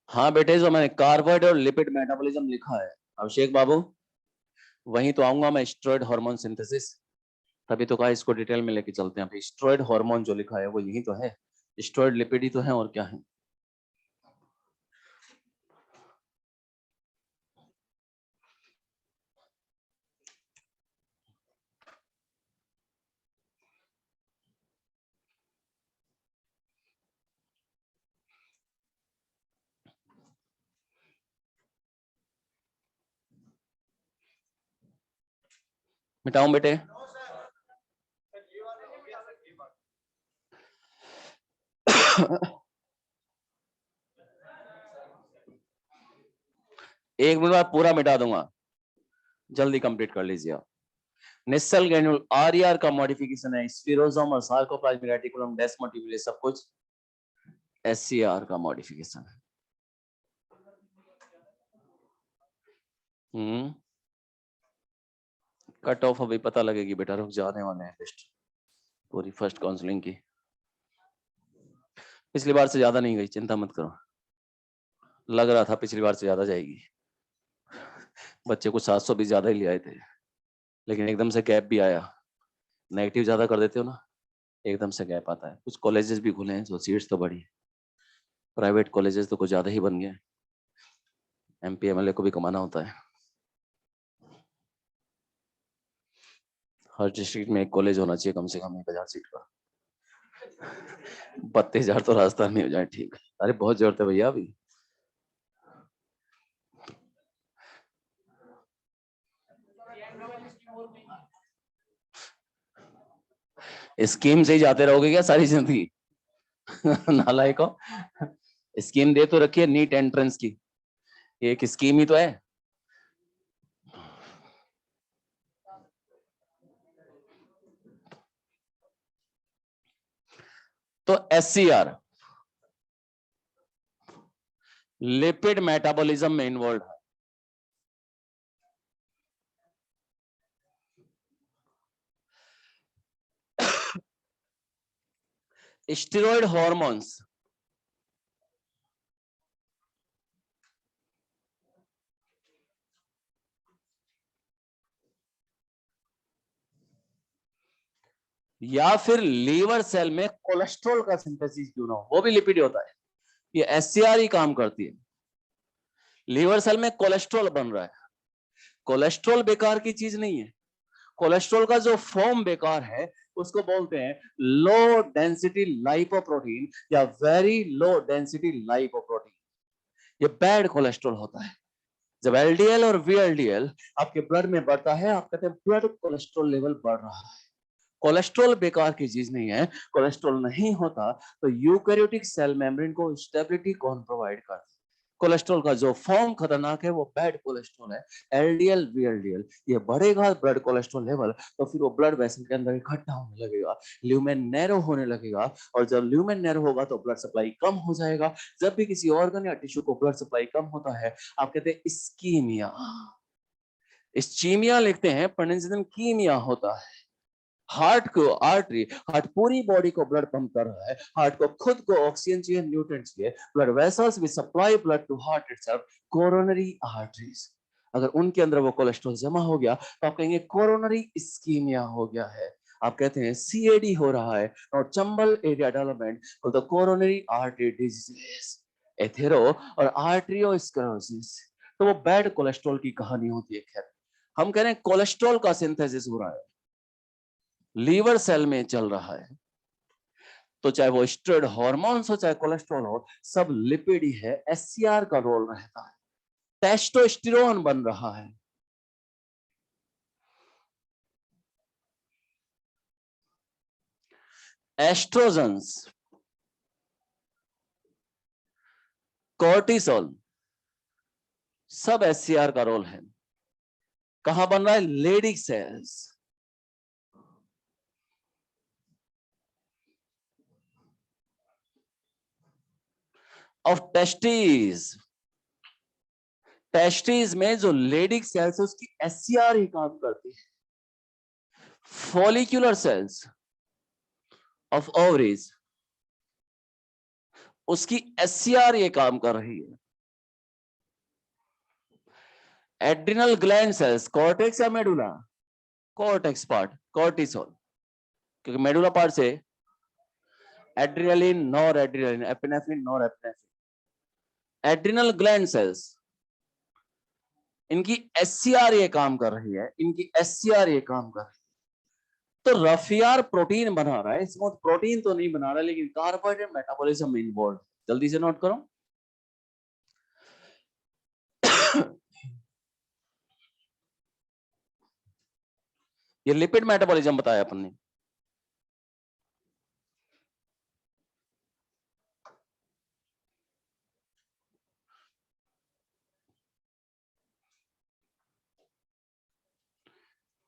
हाँ बेटे, जो मैंने कार्बोहाइड्रेट और लिपिड मेटाबॉलिज्म लिखा है, अभिषेक बाबू वहीं तो आऊंगा मैं, स्टेरॉइड हार्मोन सिंथेसिस। तभी तो कहा इसको डिटेल में लेके चलते हैं। स्टेरॉइड हार्मोन जो लिखा है वो यही तो है, स्टेरॉइड लिपिड ही तो है, और क्या है? मिटाऊं बेटे? एक मिनट बाद पूरा मिटा दूंगा, जल्दी कंप्लीट कर लीजिए आप। निस्सल ग्रेन्यूल आरईआर का मॉडिफिकेशन है, स्पिरोसोम और सार्कोप्लाज्मिक रेटिकुलम डेस्मोटिबुले सब कुछ एससीआर का मॉडिफिकेशन है। कट ऑफ अभी पता लगेगी बेटा, रुक जाने वाले हैं टेस्ट पूरी फर्स्ट काउंसलिंग की। पिछली बार से ज्यादा नहीं गई, चिंता मत करो। लग रहा था पिछली बार से ज्यादा जाएगी। बच्चे कुछ 700 भी ज्यादा ही ले आए थे, लेकिन एकदम से गैप भी आया। नेगेटिव ज्यादा कर देते हो ना, एकदम से गैप आता है। कुछ कॉलेजेस भी खुले हैं तो सीट्स तो बढ़ी, प्राइवेट कॉलेजेस तो कुछ ज्यादा ही बन गए। एमपी एमएलए को भी कमाना होता है। हर डिस्ट्रिक्ट में एक कॉलेज होना चाहिए, कम से कम 1000 सीट का। 32,000 तो राजस्थान में हो जाए, ठीक। अरे बहुत जरूरत है भैया अभी। स्कीम से ही जाते रहोगे क्या सारी जिंदगी? नालायको, स्कीम दे तो रखिए नीट एंट्रेंस की, एक स्कीम ही तो है। तो एससीआर लिपिड मेटाबॉलिज्म में इन्वॉल्व है। स्टेरॉइड हॉर्मोन्स या फिर लीवर सेल में कोलेस्ट्रॉल का सिंथेसिस क्यों ना हो, वो भी लिपिड होता है। ये एससीआर ही काम करती है। लीवर सेल में कोलेस्ट्रॉल बन रहा है, कोलेस्ट्रॉल बेकार की चीज नहीं है। कोलेस्ट्रॉल का जो फॉर्म बेकार है उसको बोलते हैं लो डेंसिटी लाइपोप्रोटीन या वेरी लो डेंसिटी लाइपोप्रोटीन। ये बैड कोलेस्ट्रॉल होता है। जब एलडीएल और वीएलडीएल आपके ब्लड में बढ़ता है, आप कहते हैं ब्लड कोलेस्ट्रॉल लेवल बढ़ रहा है। कोलेस्ट्रॉल बेकार की चीज नहीं है। कोलेस्ट्रॉल नहीं होता तो यूकैरियोटिक सेल मेम्ब्रेन को स्टेबिलिटी कौन प्रोवाइड करता है? कोलेस्ट्रॉल का जो फॉर्म खतरनाक है वो बैड कोलेस्ट्रॉल है, एलडीएल वीएलडीएल। ये बढ़ेगा ब्लड कोलेस्ट्रॉल लेवल तो फिर वो ब्लड वेसल के अंदर इकट्ठा होने लगेगा, ल्यूमेन नैरो होने लगेगा, और जब ल्यूमेन नैरो होगा तो ब्लड सप्लाई कम हो जाएगा। जब भी किसी ऑर्गन या टिश्यू को ब्लड सप्लाई कम होता है, आप कहते हैं इस्कीमिया। इस्कीमिया लिखते हैं, प्रोनाउंसिएशन कीमिया होता है। हार्ट को आर्टरी, हार्ट पूरी बॉडी को ब्लड पंप कर रहा है, हार्ट को खुद को ऑक्सीजन चाहिए, न्यूट्रिएंट्स चाहिए, blood vessels will supply blood to heart itself, coronary arteries. अगर उनके अंदर वो कोलेस्ट्रॉल जमा हो गया तो आप कहेंगे कोरोनरी इस्कीमिया हो गया है, आप कहते हैं सीएडी हो रहा है, और चंबल एरिया डेवलपमेंट तो कोरोनरी आर्टरी डिजीज, एथेरो और आर्टरियोस्क्लेरोसिस। तो वो बैड कोलेस्ट्रॉल की कहानी होती है। खैर, हम कह रहे हैं कोलेस्ट्रॉल का सिंथेसिस हो रहा है, लीवर सेल में चल रहा है, तो चाहे वो स्टेरॉइड हार्मोन्स हो चाहे कोलेस्ट्रॉल हो, सब लिपिड ही है, एससीआर का रोल रहता है, टेस्टोस्टेरोन बन रहा है। एस्ट्रोजन्स, कोर्टिसोल, सब एससीआर का रोल है। कहां बन रहा है? Leydig cells. Of testis, testis में जो लेडिक सेल्स है उसकी एससीआर ही काम करती है। फॉलिक्यूलर सेल्स ऑफ ओवरीज, उसकी एससीआर ये काम कर रही है। एड्रिनल ग्लैंड सेल्स, कॉर्टेक्स या मेडुला? कॉर्टेक्स पार्ट, कॉर्टिसोल, क्योंकि मेडुला पार्ट से adrenaline, nor adrenaline, epinephrine, nor epinephrine. Adrenal gland sales, इनकी एससीआर ये काम कर रही है, इनकी एससीआर ये काम कर रही है। तो रफियार प्रोटीन बना रहा है, इसमें प्रोटीन तो नहीं बना रहा लेकिन कार्बोहाइड्रेट मेटाबॉलिज्म में इन्वॉल्व। जल्दी से नोट करो। ये लिपिड मेटाबॉलिज्म बताया अपन ने।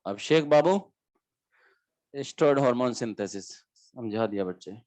अभिषेक बाबू, स्टेरॉइड हार्मोन सिंथेसिस समझा दिया बच्चे।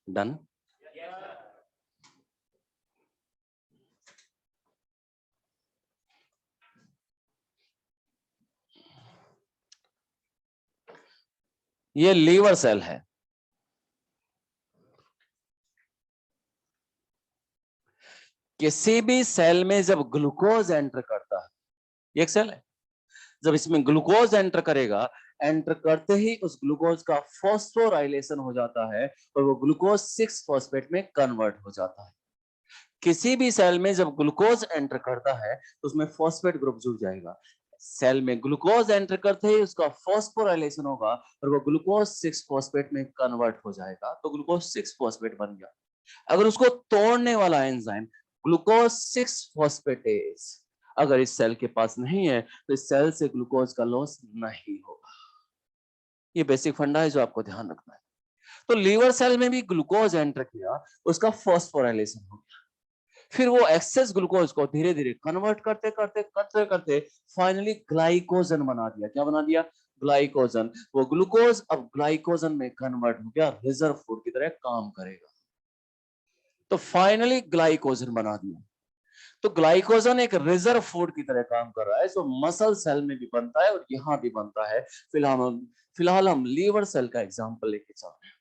डन। ये लीवर सेल है, किसी भी सेल में जब ग्लूकोज एंटर करता है, ये एक सेल है, जब इसमें ग्लूकोज एंटर करेगा, एंटर करते ही उस ग्लूकोज का फॉस्फोराइलेशन हो जाता है और वो ग्लूकोज 6 फॉस्फेट में कन्वर्ट हो जाता है। किसी भी सेल में जब ग्लूकोज एंटर करता है तो उसमें फॉस्फेट ग्रुप जुड़ जाएगा। सेल में ग्लूकोज एंटर करते ही उसका फॉस्फोराइलेशन होगा और वो ग्लूकोज 6 फॉस्फेट में कन्वर्ट हो जाएगा, तो ग्लूकोज 6 फॉस्फेट बन गया। अगर उसको तोड़ने वाला एंजाइम ग्लूकोज 6 फॉस्फेटेज अगर इस सेल के पास नहीं है तो इस सेल से ग्लूकोज का लॉस नहीं होगा। ये बेसिक फंडा है जो आपको ध्यान रखना है। तो लीवर सेल में भी ग्लूकोज एंटर किया, उसका फॉस्फोराइलेशन हो गया। फिर वो एक्सेस ग्लूकोज को धीरे धीरे कन्वर्ट करते करते करते करते फाइनली ग्लाइकोजन बना दिया। क्या बना दिया? ग्लाइकोजन। वो ग्लूकोज अब ग्लाइकोजन में कन्वर्ट हो गया, रिजर्व फूड की तरह काम करेगा। तो फाइनली ग्लाइकोजन बना दिया। तो ग्लाइकोजन एक रिजर्व फूड की तरह काम कर रहा है, जो मसल सेल में भी बनता है और यहां भी बनता है। फिलहाल हम लीवर सेल का एग्जांपल लेके चल रहे हैं।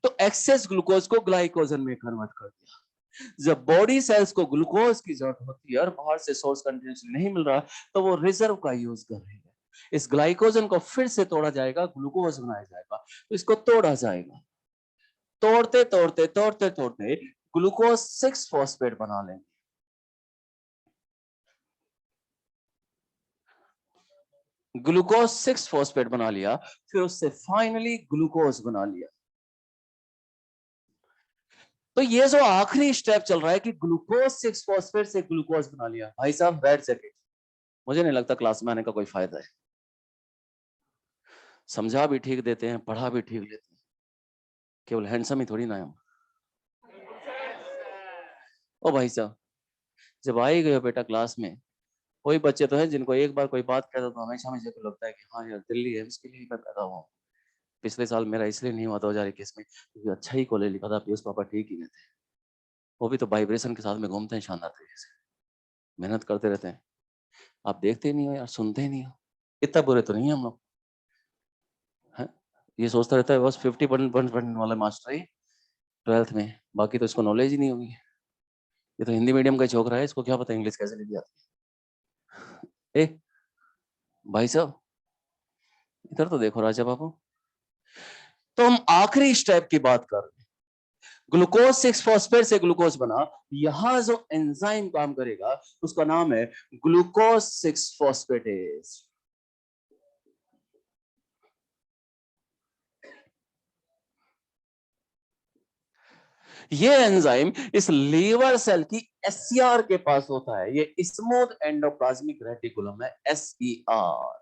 तो एक्सेस ग्लूकोज को ग्लाइकोजन में कन्वर्ट कर दिया। जब बॉडी सेल्स को ग्लूकोज की जरूरत होती है और बाहर से सोर्स कंटिन्यूसली नहीं मिल रहा, तो वो रिजर्व का यूज कर रही है। इस ग्लाइकोजन को फिर से तोड़ा जाएगा, ग्लूकोज बनाया जाएगा। तो इसको तोड़ा जाएगा, तोड़ते तोड़ते तोड़ते तोड़ते ग्लूकोज 6 फॉस्फेट बना लेंगे। ग्लूकोज 6 फॉस्फेट बना लिया, फिर उससे फाइनली ग्लूकोज बना लिया। तो ये जो आखिरी स्टेप चल रहा है कि ग्लूकोज 6 फॉस्फेट से ग्लूकोज बना लिया। भाई साहब रेड जैकेट, मुझे नहीं लगता क्लास में आने का कोई फायदा है। समझा भी ठीक देते हैं, पढ़ा भी ठीक लेते हैं, केवल हैंडसम ही थोड़ी ना हम। ओ भाई साहब, जब आ ही गए हो बेटा क्लास में, कोई बच्चे तो हैं जिनको एक बार कोई बात कहता तो हमेशा मुझे को लगता है कि हाँ यार दिल्ली है, उसके लिए मैं पैदा हुआ हूँ। पिछले साल मेरा इसलिए नहीं हुआ 2021 में क्योंकि अच्छा ही कॉलेज लिखा था, पीयूष पापा ठीक ही कहते हैं। वो भी तो वाइब्रेशन के साथ में घूमते हैं शानदार तरीके से, मेहनत करते रहते हैं। आप देखते ही नहीं हो यार, सुनते ही नहीं हो। इतना बुरे तो नहीं हम लोग हैं। ये सोचता रहता है बस 50% वाला मास्टर ही 12th में, बाकी तो इसको नॉलेज ही नहीं होगी। ये तो हिंदी मीडियम का ही छोकरा है, इसको क्या पता इंग्लिश कैसे लिखी जाती है। ए भाई साहब, इधर तो देखो राजा बाबू। तो हम आखिरी स्टेप की बात कर रहे हैं। ग्लूकोज 6 फॉस्फेट से ग्लूकोज बना, यहां जो एंजाइम काम करेगा उसका नाम है ग्लूकोज 6 फॉस्फेटेज। ये एंजाइम इस लीवर सेल की एससीआर के पास होता है। ये स्मूथ एंडोप्लाज्मिक रेटिकुलम है, एसईआर।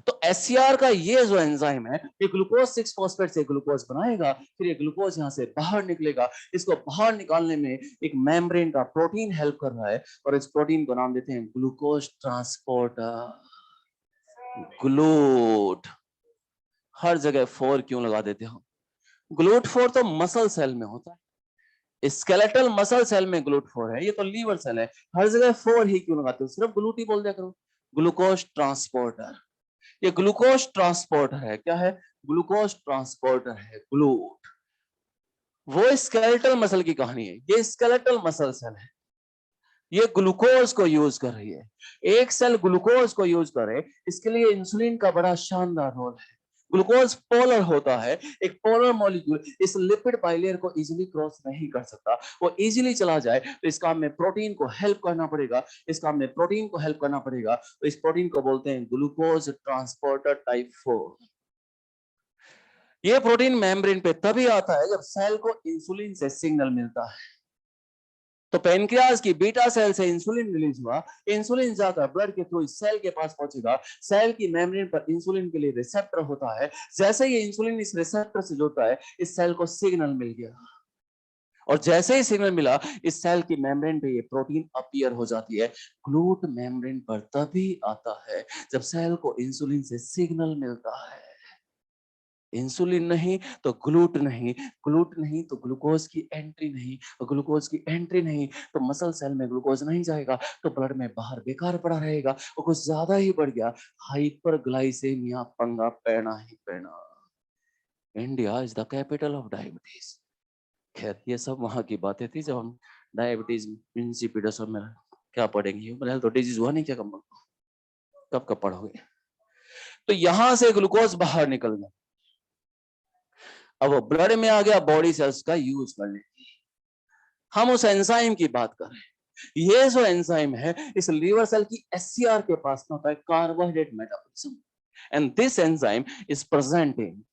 तो एससीआर का ये जो एंजाइम है, ये ग्लूकोज 6 फॉस्फेट से ग्लूकोज बनाएगा, फिर ये ग्लूकोज यहां से बाहर निकलेगा। इसको बाहर निकालने में एक मेम्ब्रेन का प्रोटीन हेल्प कर रहा है, और इस प्रोटीन को नाम देते हैं ग्लूकोज ट्रांसपोर्टर, ग्लूट। हर जगह 4 क्यों लगा देते हो? ग्लूट 4 तो मसल सेल में होता है, स्केलेटल मसल सेल में ग्लूट 4 है। ये तो लीवर सेल है, हर जगह 4 ही क्यों लगाते हो? सिर्फ ग्लूट ही बोल दिया करो। ग्लूकोज ट्रांसपोर्टर, ये ग्लूकोज ट्रांसपोर्टर है। क्या है? ग्लूकोज ट्रांसपोर्टर है, ग्लूट। वो स्केलेटल मसल की कहानी है, ये स्केलेटल मसल सेल है। ये ग्लूकोज को यूज कर रही है। एक सेल ग्लूकोज को यूज करे, इसके लिए इंसुलिन का बड़ा शानदार रोल है। ग्लूकोज पोलर होता है, एक पोलर मॉलिक्यूल इस लिपिड बाइलेयर को इजीली क्रॉस नहीं कर सकता। वो इजीली चला जाए तो इस काम में प्रोटीन को हेल्प करना पड़ेगा, इस काम में प्रोटीन को हेल्प करना पड़ेगा। तो इस प्रोटीन को बोलते हैं ग्लूकोज ट्रांसपोर्टर टाइप 4। ये प्रोटीन मेम्ब्रेन पे तभी आता है जब सेल को इंसुलिन से सिग्नल मिलता है। तो पेनक्रियाज की बीटा सेल से इंसुलिन रिलीज हुआ, इंसुलिन जाकर ब्लड के थ्रू सेल के पास पहुंचेगा। सेल की मेम्ब्रेन पर इंसुलिन के लिए रिसेप्टर होता है। जैसे ही इंसुलिन इस रिसेप्टर से जुड़ता है, इस सेल को सिग्नल मिल गया, और जैसे ही सिग्नल मिला, इस सेल की मेम्ब्रेन पे ये प्रोटीन अपीयर हो जाती है। ग्लूट मेम्ब्रेन पर तभी आता है जब सेल को इंसुलिन से सिग्नल मिलता है। इंसुलिन नहीं तो ग्लूट नहीं, ग्लूट नहीं तो ग्लूकोज की एंट्री नहीं, और ग्लूकोज की एंट्री नहीं तो मसल सेल में ग्लूकोज नहीं जाएगा, तो ब्लड में बाहर बेकार पड़ा रहेगा। और कुछ ज्यादा ही बढ़ गया, हाइपरग्लाइसेमिया पंगा पैना ही पैना। India is the capital of diabetes. खैर ये सब वहां की बातें थी, जब हम डायबिटीज इंसिपिडस में क्या पढ़ेंगे, तो डिजीज हुआ नहीं क्या, कब कब पढ़ोगे। तो यहां से ग्लूकोज बाहर निकल गया, अब वो ब्लड में आ गया, बॉडी सेल्स का यूज करने। हम उस एंजाइम की बात कर रहे हैं। ये जो एंजाइम है, इस लीवर सेल की एससीआर के पास में होता है, carbohydrate metabolism, and this enzyme is present in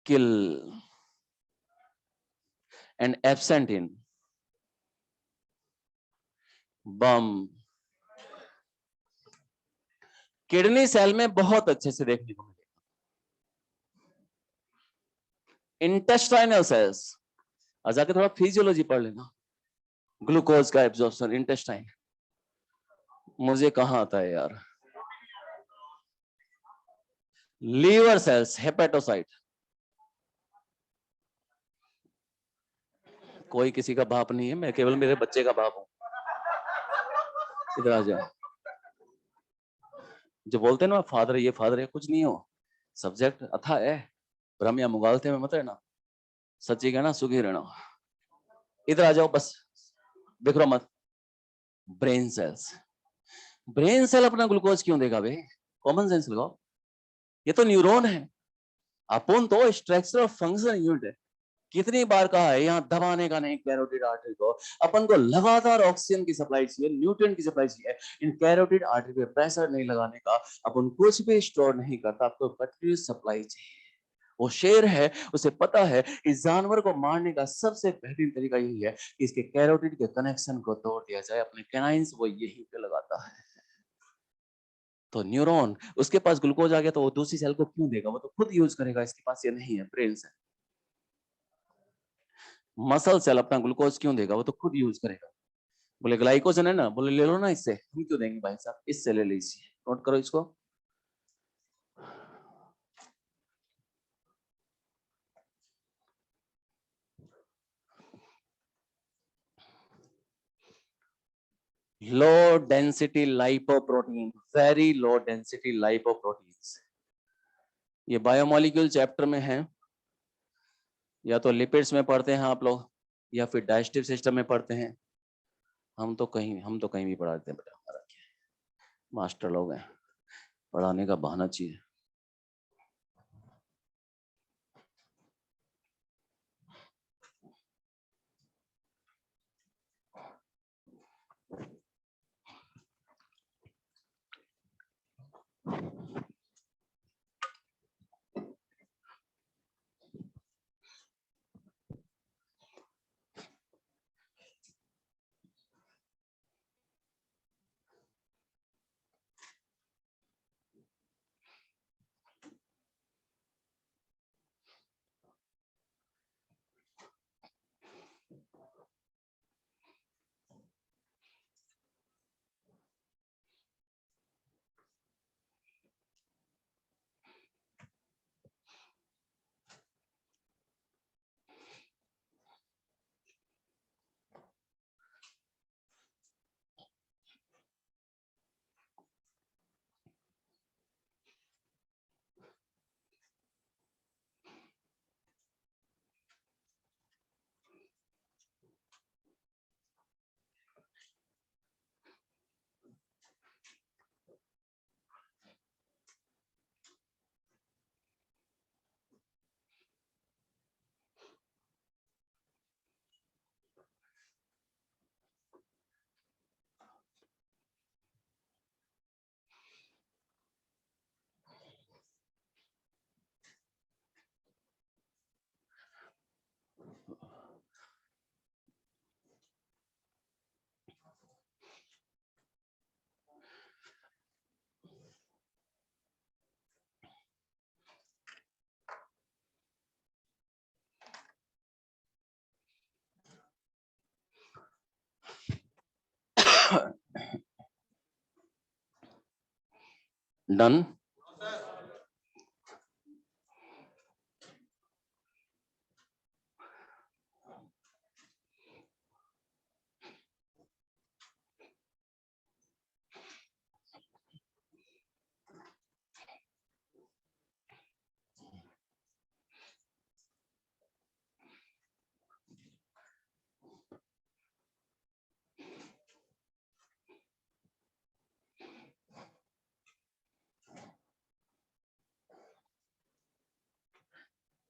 kill and absent in bum. Kidney cell में बहुत अच्छे से देखने को मिलेगा। इंटेस्टाइनल सेल्स, और जाके थोड़ा फिजियोलॉजी पढ़ लेना, ग्लूकोज का एब्जॉर्प्शन इंटेस्टाइन। मुझे कहाँ आता है यार। Liver cells, hepatocyte. कोई किसी का बाप नहीं है, मैं केवल मेरे बच्चे का बाप हूं। इधर आ जाओ। जो बोलते हैं ना फादर ये फादर है, कुछ नहीं हो। सब्जेक्ट अथा है, ब्रह्म या मुगालते में मत रहना, सच्ची कहना सुखी रहना। इधर आ जाओ, बस बिखरो मत। ब्रेन सेल्स, ब्रेन सेल अपना ग्लूकोज क्यों देगा बे? कॉमन सेंस लगाओ, ये तो न्यूरॉन है, अपन तो स्ट्रक्चरल फंक्शन यूनिट है। कितनी बार कहा है, यहाँ दबाने का नहीं कैरोटिड आर्टरी को। अपन को लगातार ऑक्सीजन की सप्लाई चाहिए, न्यूट्रिएंट की सप्लाई चाहिए। इन कैरोटिड आर्टरी पे प्रेशर नहीं लगाने का, अपन कुछ भी स्टोर नहीं करता, आपको कंटीन्यूअस सप्लाई चाहिए। वो शेर है, उसे पता है इस जानवर को मारने का सबसे बेहतरीन तरीका यही है कि इसके कैरोटिड के कनेक्शन को तोड़ दिया जाए। अपने कैनाइंस वो यही पे लगाता है। तो न्यूरॉन, उसके पास ग्लूकोज आ गया तो वो दूसरी सेल को क्यों देगा? वो तो खुद यूज करेगा, इसके पास ये नहीं है। ब्रेन सेल, मसल सेल अपना ग्लूकोज क्यों देगा? वो तो खुद यूज करेगा। बोले ग्लाइकोजन है ना, बोले ले लो ना इससे। हम क्यों देंगे भाई साहब, इससे ले लीजिए। नोट करो इसको। Low density lipoprotein, very low density lipoproteins. ये बायोमोलिक्यूल चैप्टर में है, या तो लिपिड्स में पढ़ते हैं आप लोग, या फिर डाइजेस्टिव सिस्टम में पढ़ते हैं। हम तो कहीं भी पढ़ाते हैं बेटा, हमारा क्या है, मास्टर लोग हैं, पढ़ाने का बहाना चाहिए। डन।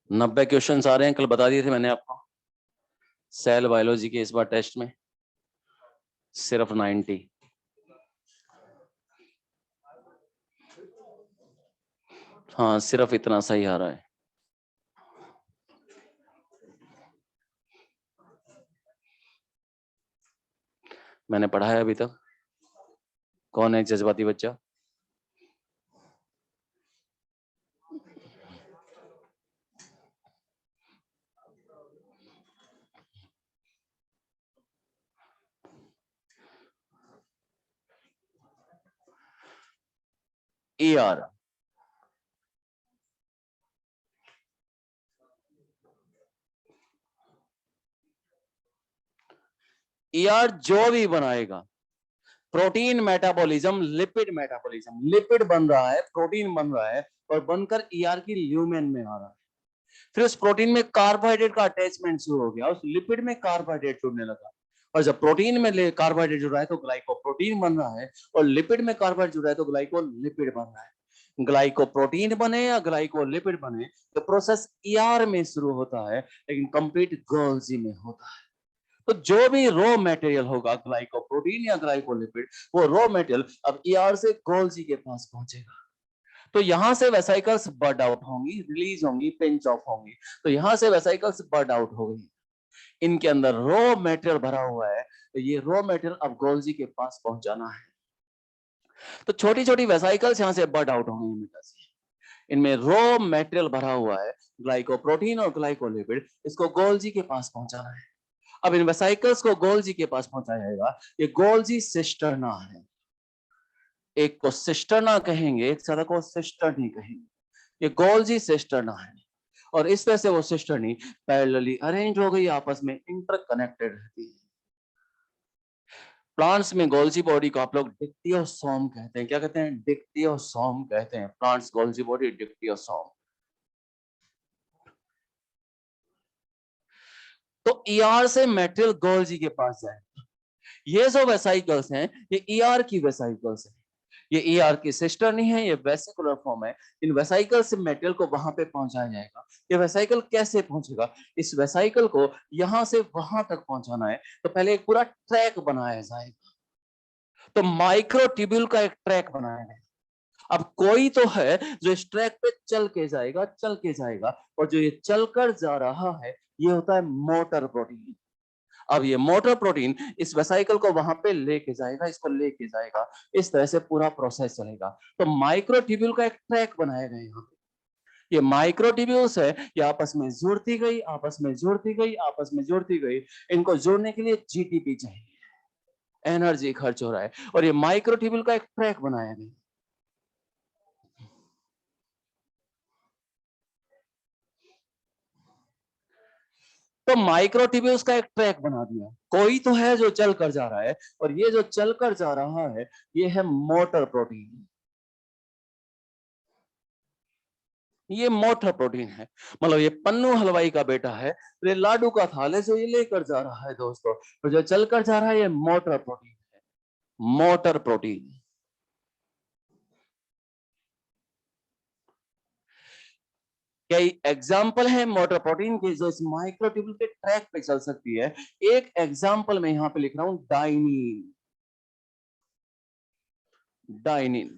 नब्बे क्वेश्चन आ रहे हैं, कल बता दिए थे मैंने आपको। सेल बायोलॉजी के इस बार टेस्ट में सिर्फ 90। हाँ, सिर्फ इतना सही आ रहा है। मैंने पढ़ाया अभी तक? कौन है जज्बाती बच्चा? ER। ER जो भी बनाएगा, protein metabolism, lipid metabolism, lipid बन रहा है, प्रोटीन बन रहा है और बनकर ER की ल्यूमेन में आ रहा है। फिर उस प्रोटीन में कार्बोहाइड्रेट का अटैचमेंट शुरू हो गया, उस लिपिड में कार्बोहाइड्रेट जुड़ने लगा, और जब प्रोटीन में कार्बोहाइड्रेट जुड़ रहा है तो ग्लाइकोप्रोटीन बन रहा है, और लिपिड में कार्बोहाइड्रेट जुड़ रहा है तो ग्लाइकोलिपिड बन रहा है। ग्लाइकोप्रोटीन बने या ग्लाइकोलिपिड बने, तो प्रोसेस ER में शुरू होता है, लेकिन कंप्लीट गोल्जी में होता है। तो जो भी रॉ मटेरियल होगा, ग्लाइकोप्रोटीन या ग्लाइकोलिपिड, वो रॉ मटेरियल अब ER से गोल्जी के पास पहुंचेगा। तो यहां से वेसिकल्स बर्ड आउट होंगी, रिलीज होंगी, पिंच ऑफ होंगी। तो यहां से वेसिकल्स बर्ड आउट हो गई, इनके अंदर रॉ मटेरियल भरा हुआ है, तो ये रॉ मटेरियल अब गोल्जी के पास पहुंचाना है। तो छोटी छोटी वेसिकल्स यहां से बर्ड आउट होंगी, इनमें रॉ मटेरियल भरा हुआ है, ग्लाइकोप्रोटीन और ग्लाइकोलिपिड, इसको गोल्जी के पास पहुंचाना है। अब इन वेसिकल्स को गोल्जी के पास पहुंचाया जाएगा। ये गोल्जी सिस्टर्ना है, एक को सिस्टर्ना कहेंगे, एक सारा को सिस्टर्नी कहेंगे। ये गोल्जी सिस्टर्ना है, और इस तरह से वो सिस्टर्नी पैरेलली अरेंज हो गई, आपस में इंटरकनेक्टेड रहती है। प्लांट्स में गोल्जी बॉडी को आप लोग डिक्टियोसोम कहते हैं। क्या कहते हैं? डिक्टियोसोम कहते हैं। Plants Golgi body dictyosome. तो ER से मेटेरियल गोल्जी के पास जाएगा। ये जो वेसिकल्स हैं, ये ER की वेसिकल्स हैं। ये ER की सिस्टर नहीं है, ये वेसिकुलर फॉर्म है। इन वेसिकल से मेटेरियल को वहां पे पहुंचाया जाएगा। ये वेसिकल कैसे पहुंचेगा? इस वेसिकल को यहां से वहां तक पहुंचाना है, तो पहले एक पूरा ट्रैक बनाया जाएगा। तो माइक्रोट्यूब्यूल का एक ट्रैक बनाया गया। अब कोई तो है जो इस ट्रैक पे चल के जाएगा, चल के जाएगा, और जो ये चलकर जा रहा है, ये होता है मोटर प्रोटीन। अब ये मोटर प्रोटीन इस वेसिकल को वहां पे लेके जाएगा, इसको लेके जाएगा, इस तरह से पूरा प्रोसेस चलेगा। तो माइक्रोट्यूब्यूल का एक ट्रैक बनाया गया यहाँ पे। ये माइक्रोट्यूब्यूल्स है, ये आपस में जुड़ती गई, आपस में जुड़ती गई, आपस में जुड़ती गई। इनको जोड़ने के लिए GTP चाहिए, एनर्जी खर्च हो रहा है, और ये माइक्रोट्यूब्यूल का एक ट्रैक बनाया गया। तो माइक्रोट्यूब्यूल्स का एक ट्रैक बना दिया। कोई तो है जो चल कर जा रहा है, और ये जो चल कर जा रहा है, ये है मोटर प्रोटीन। ये मोटर प्रोटीन है, मतलब ये पन्नू हलवाई का बेटा है, ये लाडू का थाल है जो ये लेकर जा रहा है दोस्तों, तो जो चलकर जा रहा है, ये मोटर प्रोटीन है। Motor protein. कई एग्जाम्पल है मोटर प्रोटीन के जो इस माइक्रोट्यूब्यूल के ट्रैक पे चल सकती है। एक एग्जाम्पल मैं यहां पे लिख रहा हूं, डाइनिन। डाइनिन,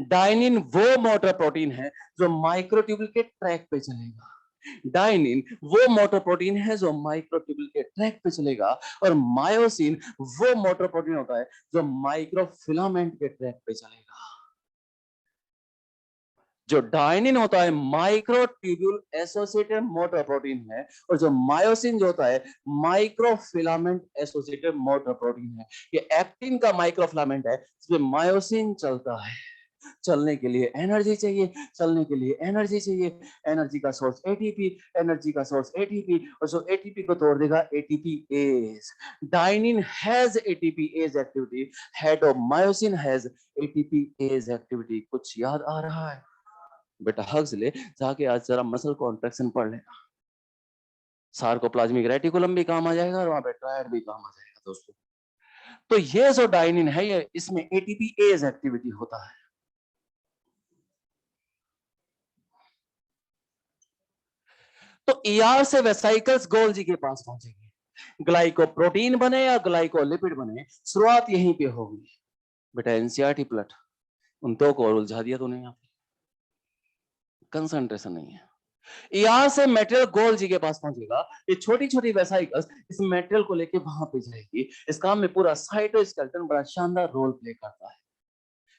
डाइनिन वो मोटर प्रोटीन है जो माइक्रोट्यूब्यूल के ट्रैक पे चलेगा। डाइनिन वो मोटर प्रोटीन है जो माइक्रोट्यूब्यूल के ट्रैक पे चलेगा, और मायोसिन वो मोटर प्रोटीन होता है जो माइक्रोफिलामेंट के ट्रैक पे चलेगा। जो डाइनिन होता है माइक्रोट्यूब्यूल एसोसिएटेड मोटर प्रोटीन है, और जो मायोसिन जो होता है माइक्रोफिलामेंट एसोसिएटेड मोटर प्रोटीन है। ये एक्टिन का माइक्रोफिलामेंट है, इसमें मायोसिन चलता है। चलने के लिए एनर्जी चाहिए, चलने के लिए एनर्जी चाहिए। एनर्जी का सोर्स ATP, एनर्जी का सोर्स ATP, और जो ATP को तोड़ देगा ATPase। Dynein has ATPase activity, head of myosin has ATPase activity. कुछ याद आ रहा है? बेटा हग्स ले जाके आज जरा मसल कॉन्ट्रैक्शन पढ़ लेना। सार्कोप्लाज्मिक रेटिकुलम भी काम आ जाएगा, और वहां पे ट्रायड भी काम आ जाएगा दोस्तों। तो ये जो डाइनिन है, ये इसमें ATPase एक्टिविटी होता है। तो ER से वेसिकल्स गोल्जी के पास पहुंचेंगे। ग्लाइकोप्रोटीन बने या ग्लाइकोलिपिड बने, शुरुआत यहीं पे होगी। बेटा NCERT पलट, उन दो को उलझा दिया तूने, यहाँ पे कंसंट्रेशन नहीं है। ER से मेटेरियल गोल्जी के पास पहुंचेगा। ये छोटी छोटी वेसिकल्स इस मेटेरियल को लेके वहां पे जाएगी। इस काम में पूरा साइटोस्केलेटन बड़ा शानदार रोल प्ले करता है,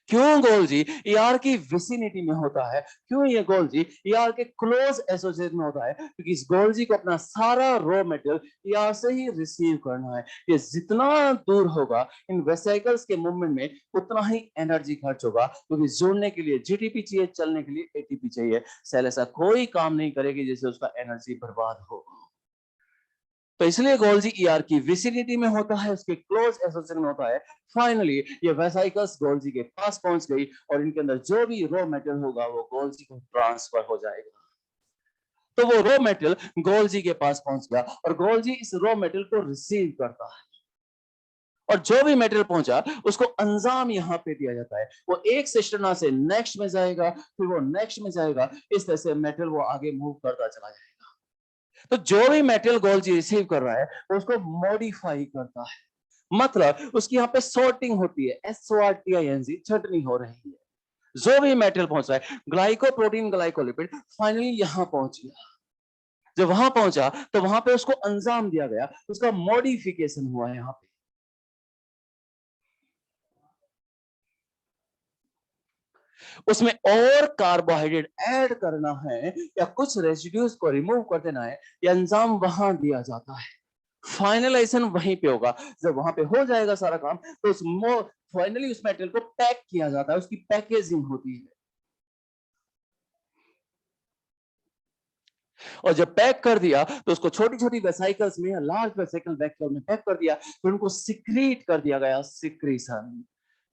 क्यों गोल्जी ईआर की विसिनिटी में होता है? क्यों ये गोल्जी ईआर के क्लोज एसोसिएट में होता है? क्योंकि इस गोल्जी को अपना सारा रॉ मटेरियल ईआर से ही रिसीव करना है। ये जितना दूर होगा इन वेसिकल्स के मूवमेंट में उतना ही एनर्जी खर्च होगा, क्योंकि जुड़ने के लिए जीटीपी चाहिए, चलने के लिए एटीपी चाहिए। सेल ऐसा कोई काम नहीं करेगी जिससे उसका एनर्जी बर्बाद हो। तो इसलिए गोल्जी ईआर की विसिनिटी में होता है, उसके क्लोज एसोसिएशन में होता है। फाइनली ये वेसिकल्स गोल्जी के पास पहुंच गई और इनके अंदर जो भी रॉ मेटेरियल होगा वो गोल्जी को ट्रांसफर हो जाएगा। तो वो रॉ मेटेरियल गोल्जी के पास पहुंच गया और गोल्जी इस रॉ मेटेरियल को रिसीव करता है, और जो भी मेटेरियल पहुंचा उसको अंजाम यहां पे दिया जाता है। वो एक सिस्टर्ना से नेक्स्ट में जाएगा, फिर वो नेक्स्ट में जाएगा, इस तरह से मेटेरियल वो आगे मूव करता चला जाएगा। तो जो भी मेटेरियल गोल्जी रिसीव कर रहा है उसको मॉडिफाई करता है, मतलब उसकी यहाँ पे सॉर्टिंग होती है, SORTING, छटनी हो रही है। जो भी मेटेरियल पहुंच रहा है, ग्लाइकोप्रोटीन ग्लाइकोलिपिड, फाइनली यहां पहुंच गया। जब वहां पहुंचा तो वहां पे उसको अंजाम दिया गया, उसका मॉडिफिकेशन हुआ यहाँ पे। उसमें और कार्बोहाइड्रेट ऐड करना है या कुछ रेसिड्यूज को रिमूव कर देना है, ये अंजाम वहां दिया जाता है। फाइनलाइजेशन वहीं पे होगा। जब वहां पे हो जाएगा सारा काम तो उस फाइनली उस मटेरियल को पैक किया जाता है, उसकी पैकेजिंग होती है। और जब पैक कर दिया तो उसको छोटी छोटी वेसिकल्स में या लार्ज वेसिकल वैक्यूल में पैक कर दिया, फिर उनको सिक्रीट कर दिया गया, सिक्रीशन।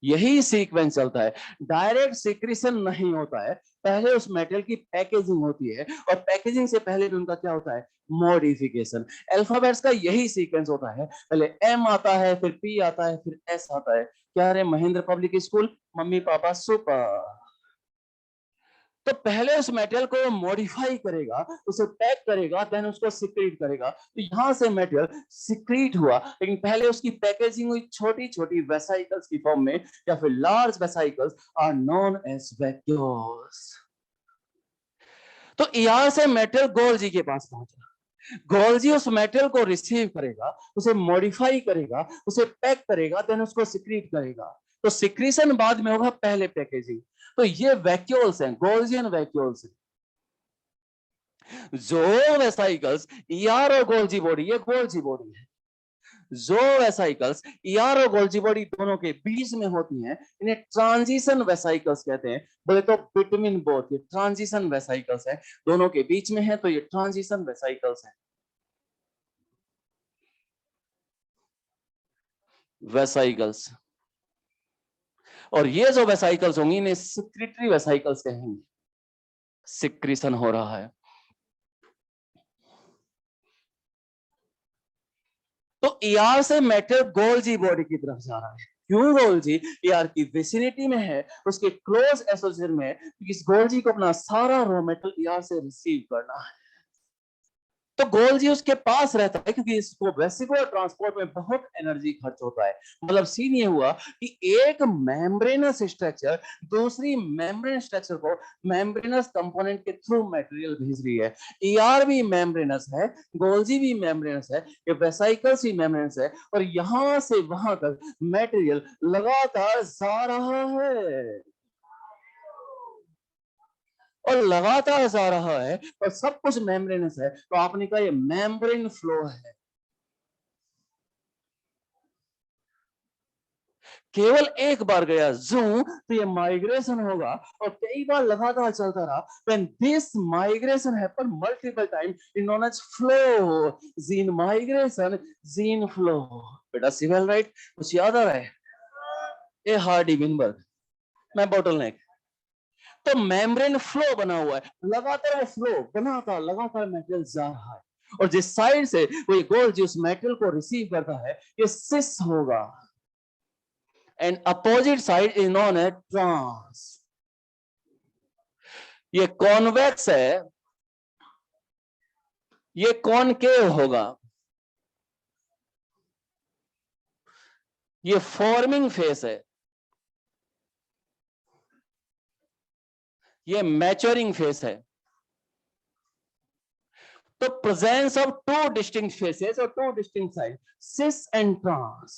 यही सीक्वेंस चलता है, डायरेक्ट सिक्रीशन नहीं होता है। पहले उस मेटेरियल की पैकेजिंग होती है और पैकेजिंग से पहले भी उनका क्या होता है, मॉडिफिकेशन। अल्फाबेट्स का यही सीक्वेंस होता है, पहले एम आता है, फिर पी आता है, फिर एस आता है। क्या रे Mahendra public school, mummy papa super. तो पहले उस मेटेरियल को मॉडिफाई करेगा, उसे पैक करेगा, देन उसको सिक्रीट करेगा। तो यहां से मेटेरियल सिक्रीट हुआ, लेकिन पहले उसकी पैकेजिंग हुई छोटी छोटी वेसिकल्स की फॉर्म में, या फिर large vesicles are known as vacuoles. तो ईआर से मेटेरियल गोल्जी के पास पहुंचा। गोल्जी उस मेटेरियल को रिसीव करेगा, उसे मॉडिफाई करेगा, उसे पैक करेगा, देन उसको सिक्रीट करेगा। तो सिक्रीशन बाद में होगा, पहले पैकेजिंग। तो ये वैक्यूल्स हैं, गोल्जियन वैक्यूल्स हैं। जो वेसिकल्स ईआर और गोल्जी बॉडी, ये गोल्जी बॉडी है। जो वेसिकल्स ईआर और गोल्जी बॉडी दोनों के बीच में होती हैं, इन्हें ट्रांजिशन वेसिकल्स कहते हैं। बोले तो बिटवीन बोथ, ये ट्रांजिशन वेसिकल्स है, दोनों के बीच में है, तो ये ट्रांजिशन वेसिकल्स है। वेसिकल्स, और ये जो वेसिकल्स होंगी इन्हें सिक्रीटरी वेसिकल्स कहेंगे। सिक्रीशन हो रहा है। तो ईआर से मेटेरियल गोल्जी बॉडी की तरफ जा रहा है। क्यों गोल्जी ईआर की विसिनिटी में है, उसके क्लोज एसोसिएशन में है, क्योंकि इस गोल्जी को अपना सारा रॉ मेटेरियल ईआर से रिसीव करना है। तो गोल्जी उसके पास रहता है, क्योंकि इसको वेसिकुलर ट्रांसपोर्ट में बहुत एनर्जी खर्च होता है। मतलब सीन ये हुआ कि एक मेम्ब्रेनस स्ट्रक्चर दूसरी मेम्ब्रेन स्ट्रक्चर को मेम्ब्रेनस कंपोनेंट के थ्रू मटेरियल भेज रही है। ईआर भी मेम्ब्रेनस है, गोल्जी भी मेम्ब्रेनस है, ये वेसिकल्स भी मेम्ब्रेनस है, और यहां से वहां तक मटेरियल लगातार जा रहा है और लगातार जा रहा है, और सब कुछ मेम्ब्रेनस है। तो आपने कहा ये मेम्ब्रेन फ्लो है। केवल एक बार गया जू तो ये माइग्रेशन होगा, और कई बार लगातार चलता रहा। When this migration happen multiple time is known as flow, gene migration, gene flow. बेटा सिविल राइट कुछ याद आ रहा है? ए हार्डी विनबर्ग, मैं बोटलनेक। तो मेम्ब्रेन फ्लो बना हुआ है, लगातार फ्लो बनाता, लगातार मेटेरियल जा रहा है, और जिस साइड से वो गोल जिस मेटेरियल को रिसीव करता है ये सिस होगा, and opposite side is known as trans. ये कॉन्वेक्स है, ये कॉनकेव होगा। ये फॉर्मिंग फेस है, ये मैच्योरिंग फेस है। तो presence of two distinct phases और two distinct side, cis and trans.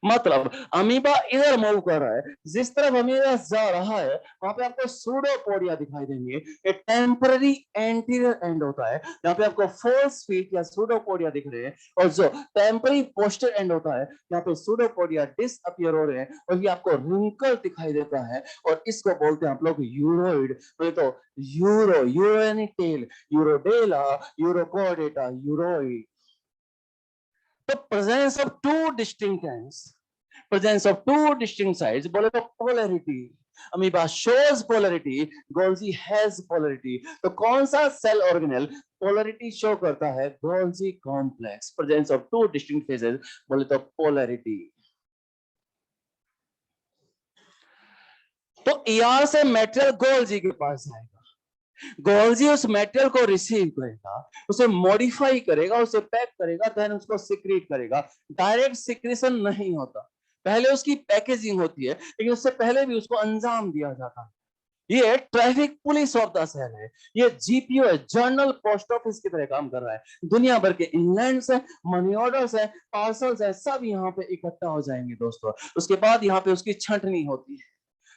मतलब अमीबा इधर मूव कर रहा है, जिस तरफ अमीबा जा रहा है वहां पे आपको सूडोपोडिया दिखाई देंगे। ये टेम्पररी एंटीरियर एंड होता है, यहाँ पे आपको फोर्स फीट या सूडोपोडिया दिख रहे हैं, और जो टेम्पररी पोस्टर एंड होता है यहाँ पे सूडोपोडिया डिसअपियर हो रहे हैं, और ये आपको रिंकल दिखाई देता है, और इसको बोलते हैं आप लोग यूरोइड। तो यूरो यानी tail, Urodela, Urochordata, uroid. The presence of two distinct ends, presence of two distinct sides, बोले तो polarity. Amoeba shows polarity, Golgi has polarity. तो कौन सा सेल ऑर्गेनेल polarity शो करता है? Golgi complex. Presence of two distinct phases, बोले तो polarity. तो ER से मेटेरियल गोल्जी के पास जाएगा, गोल्जी उस मेटेरियल को रिसीव करेगा, उसे मॉडिफाई करेगा, उसे पैक करेगा, देन उसको सिक्रीट करेगा। डायरेक्ट सिक्रीशन नहीं होता, पहले उसकी पैकेजिंग होती है, लेकिन उससे पहले भी उसको अंजाम दिया जाता है। ये traffic police of the cell है, ये जीपीओ है, जर्नल पोस्ट ऑफिस की तरह काम कर रहा है। दुनिया भर के इनलैंड्स है, मनी ऑर्डर्स है, पार्सल्स है, सब यहाँ पे इकट्ठा हो जाएंगे दोस्तों। उसके बाद यहाँ पे उसकी छंटनी होती है,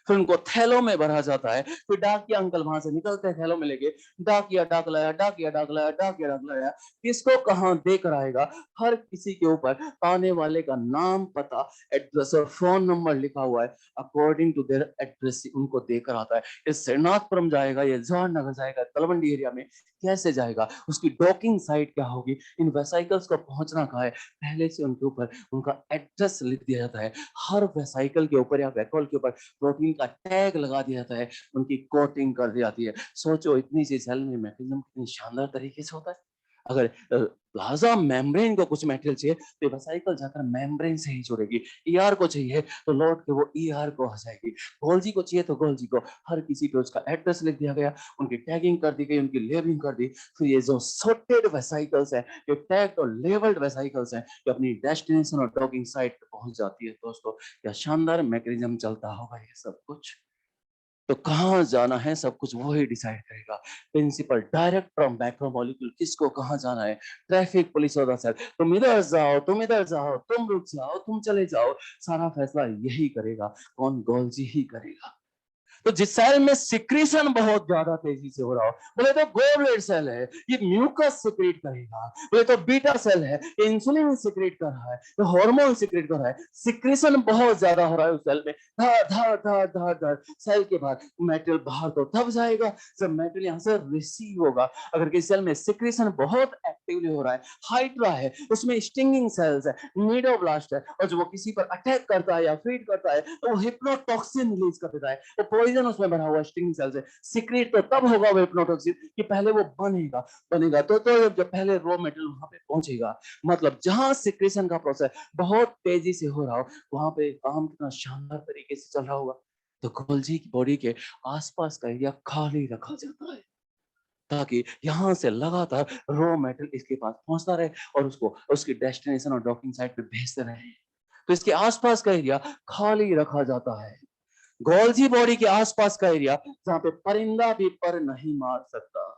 फिर उनको थैलों में भरा जाता है, फिर डाकिया अंकल वहां से निकलते हैं थैलों में लेके, डाकिया डाक लाया, डाकिया डाक लाया, डाकिया डाक लाया, किसको कहां देकर आएगा, हर किसी के ऊपर आने वाले का नाम, पता, एड्रेस और फोन नंबर लिखा हुआ है, अकॉर्डिंग टू देयर एड्रेस उनको देकर आता है। ये श्रीनाथपुरम जाएगा, ये जवाहरनगर जाएगा, तलवंडी एरिया में कैसे जाएगा, उसकी डॉकिंग साइट क्या होगी, इन वेसाइकल्स को पहुंचना कहाँ है, पहले से उनके ऊपर उनका एड्रेस लिख दिया जाता है। हर वेसाइकल के ऊपर या वैकॉल के ऊपर प्रोटीन का टैग लगा दिया जाता है, उनकी कोटिंग कर दी जाती है। सोचो इतनी सी सेल में मैकेनिज्म कितनी शानदार तरीके से होता है। अगर प्लाज्मा मेम्ब्रेन को कुछ मटेरियल चाहिए तो वेसाइकल जाकर मेम्ब्रेन से ही जुड़ेगी, ईआर को चाहिए तो लौट के वो ईआर को आ जाएगी, गोल्जी को चाहिए तो गोल्जी को। हर किसी पे उसका एड्रेस लिख दिया गया, उनकी टैगिंग कर दी गई, उनकी लेबलिंग कर दी। फिर ये जो सॉर्टेड वेसाइकल्स है, ये टैग्ड और लेबल्ड वेसाइकल्स हैं, ये अपनी डेस्टिनेशन और डॉकिंग साइट पे पहुंच जाती है। दोस्तों क्या शानदार मैकेनिज्म चलता होगा ये सब कुछ। तो कहाँ जाना है सब कुछ वही डिसाइड करेगा, प्रिंसिपल डायरेक्ट फ्रॉम मैक्रोमोलिक्यूल, किसको कहाँ जाना है, ट्रैफिक पुलिस होता सर, तुम इधर जाओ, तुम इधर जाओ, तुम रुक जाओ, तुम चले जाओ, सारा फैसला यही करेगा। कौन? गोल्जी ही करेगा। तो जिस सेल में सिक्रीशन बहुत ज्यादा तेजी से हो रहा हो, बोले तो गोब्लेट सेल है, ये म्यूकस सिक्रीट करेगा। बोले तो बीटा सेल है, ये इंसुलिन सिक्रीट कर रहा है, ये हार्मोन सिक्रीट कर रहा है। सिक्रीशन बहुत ज्यादा हो रहा है उस सेल में, धड़ धड़ धड़ धड़ धड़। सेल के बाहर मेटेरियल बाहर तो तब जाएगा जब मेटेरियल यहाँ से रिसीव होगा। अगर किसी सेल में सिक्रीशन बहुत एक्टिवली हो रहा है, हाइड्रा है, उसमें स्टिंगिंग सेल्स है, नीडोब्लास्ट है, और जब वो किसी पर अटैक करता है या फीड करता है तो वो हिप्नोटॉक्सिन रिलीज कर देता है, वो पॉइजन उसमें भरा हुआ स्टिंगिंग सेल से। सीक्रेट तो तब होगा वो हिप्नोटॉक्सिन कि पहले वो बनेगा, बनेगा तो जब पहले रॉ मटेरियल वहां पे पहुंचेगा। मतलब जहां सिक्रेशन का प्रोसेस बहुत तेजी से हो रहा हो, वहां पे काम कितना शानदार तरीके से चल रहा होगा। तो गोल्जी की बॉडी के आसपास का एरिया खाली रखा जाता है ताकि यहाँ से लगातार रॉ मेटेरियल इसके पास पहुंचता रहे और उसको उसकी डेस्टिनेशन और डॉकिंग साइट पे भेजते रहे। तो इसके आसपास का एरिया खाली रखा जाता है, गोल्जी बॉडी के आसपास का एरिया जहां पे परिंदा भी पर नहीं मार सकता।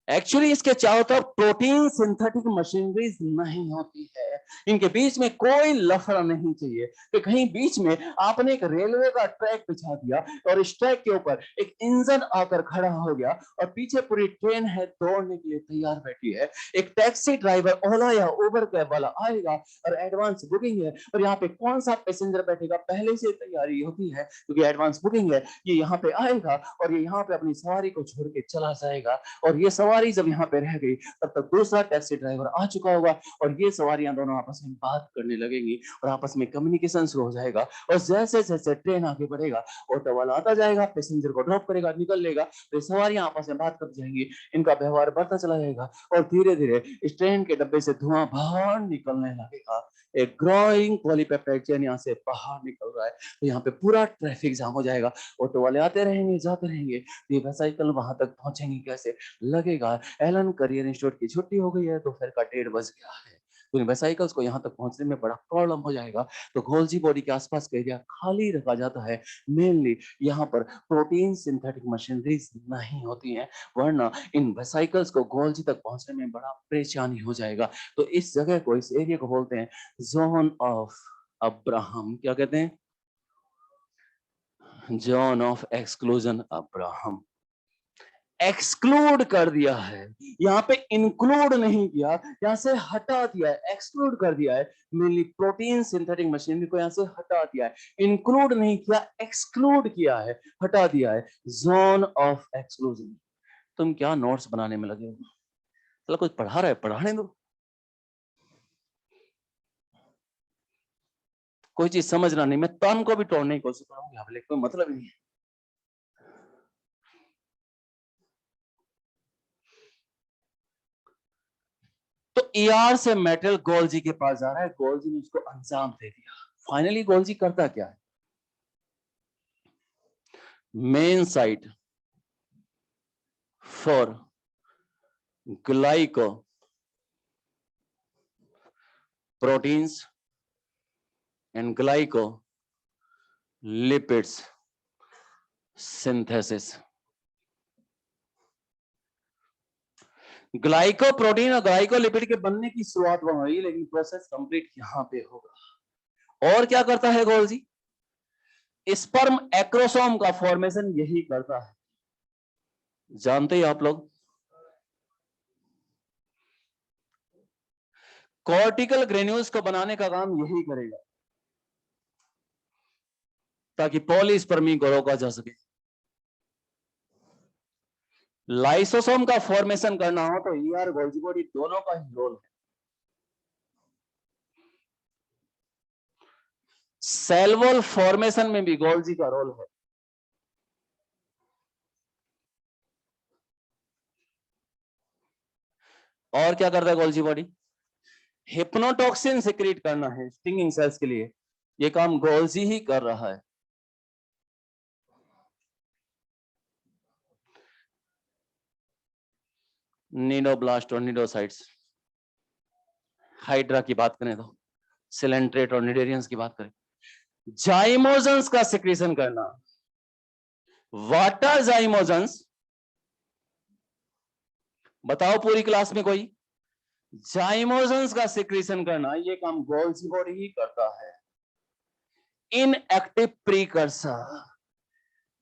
एक्चुअली इसके चारों तरफ प्रोटीन सिंथेटिक मशीनरीज नहीं होती है, इनके बीच में कोई लफड़ा नहीं चाहिए कि कहीं बीच में आपने एक रेलवे का ट्रैक बिछा दिया और इस ट्रैक के ऊपर एक इंजन आकर खड़ा हो गया और पीछे पूरी ट्रेन है दौड़ने के लिए तैयार बैठी है। एक टैक्सी ड्राइवर ओला या उबर कैब वाला आएगा और एडवांस बुकिंग है, और यहाँ पे कौन सा पैसेंजर बैठेगा पहले से तैयारी होती है क्योंकि एडवांस बुकिंग है। ये यहाँ पे आएगा और ये यहाँ पे अपनी सवारी को छोड़ के चला जाएगा, और ये सवारी जब यहाँ पे रह गई तब तक दूसरा टैक्सी ड्राइवर आ चुका होगा और ये सवारियां दोनों आपस में बात करने लगेंगी और आपस में कम्युनिकेशन शुरू हो जाएगा। और जैसे जैसे ट्रेन आगे बढ़ेगा, ऑटो वाला आता जाएगा, पैसेंजर को ड्रॉप करेगा, निकल लेगा, तो सवारियां आपस में बात कर जाएंगी, इनका व्यवहार बढ़ता चला जाएगा और धीरे धीरे इस ट्रेन के डब्बे से धुआं बाहर निकलने लगेगा। एक ग्रोइंग पॉलीपेप्टाइड चेन यहाँ से बाहर निकल रहा है, तो यहाँ पे पूरा ट्रैफिक जाम हो जाएगा, ऑटो वाले आते रहेंगे जाते रहेंगे, ये साइकिल वहां तक पहुंचेंगे कैसे? लगेगा एलन करियर इंस्टीट्यूट की छुट्टी हो गई है, दोपहर का 1:30 बज गया है, तो इन वेसाइकल्स को यहाँ तक पहुंचने में बड़ा प्रॉब्लम हो जाएगा। तो गोल्जी बॉडी के आसपास का एरिया खाली रखा जाता है। मेनली यहाँ पर प्रोटीन सिंथेटिक मशीनरीज नहीं होती हैं, वरना इन वेसाइकल्स को गोल्जी तक पहुंचने में बड़ा परेशानी हो जाएगा। तो इस जगह को, इस एरिया को बोलते हैं जोन ऑफ अब्राहम। क्या कहते हैं? Zone of exclusion Abraham. Exclude कर दिया है, यहाँ पे इंक्लूड नहीं किया, यहाँ से हटा दिया है, एक्सक्लूड कर दिया है। मेनली प्रोटीन सिंथेटिक मशीनरी को यहाँ से हटा दिया है, इंक्लूड नहीं किया, एक्सक्लूड किया है, हटा दिया है। Zone of exclusion. तुम क्या नोट्स बनाने में लगे हो? चलो कुछ पढ़ा रहा है, पढ़ाने दो। कोई चीज समझना नहीं, मैं तन को भी तोड़ने की कोशिश करूंगी, कोई मतलब नहीं है। तो ईआर से मेटल गोल्जी के पास जा रहा है, गोल्जी ने उसको अंजाम दे दिया। फाइनली गोल्जी करता क्या है? Main site for glyco proteins and glyco lipids synthesis. Glyco protein और ग्लाइको लिपिड के बनने की शुरुआत वहां हुई, लेकिन प्रोसेस कंप्लीट यहां पे होगा। और क्या करता है गोल्जी? स्पर्म एक्रोसोम का फॉर्मेशन यही करता है, जानते ही आप लोग। कॉर्टिकल ग्रेन्यूल्स को बनाने का काम यही करेगा, ताकि पॉलीस्पर्मी को रोका जा सके। लाइसोसोम का फॉर्मेशन करना हो तो ईआर गोल्जी बॉडी दोनों का ही रोल है। सेल वॉल फॉर्मेशन में भी गोल्जी का रोल है। और क्या करता है गोल्जी बॉडी? हिप्नोटॉक्सिन सिक्रीट करना है स्टिंगिंग सेल्स के लिए, ये काम गोल्जी ही कर रहा है। नीडोब्लास्ट और नीडोसाइट्स, हाइड्रा की बात करें तो सिलेंट्रेट और निडेरियंस की बात करें। जाइमोजेंस का सिक्रीशन करना। वाटर जाइमोजेंस, बताओ पूरी क्लास में कोई? जाइमोजेंस का सिक्रीशन करना, ये काम गोल्जी बॉडी ही करता है। इनएक्टिव प्रीकर्सर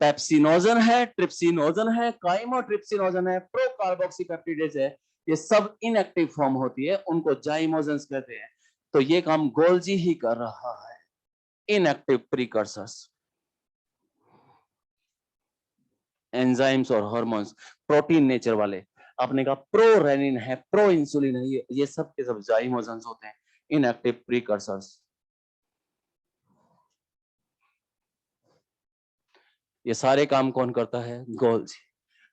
पेप्सिनोजन है, ट्रिप्सिनोजन है, काइमोट्रिप्सिनोजन है, प्रोकार्बोक्सीपेप्टिडेज है, ये सब इनएक्टिव फॉर्म होती है, उनको जाइमोजेंस कहते हैं। तो ये काम गोल्जी ही कर रहा है। इनएक्टिव प्रीकर्सर्स, एंजाइम्स और हार्मोन्स, प्रोटीन नेचर वाले। आपने कहा प्रो रेनिन है, प्रो इंसुलिन है, ये सब के सब जाइमोजेंस होते हैं, इनएक्टिव प्रीकर्सर्स। ये सारे काम कौन करता है? गोल्जी।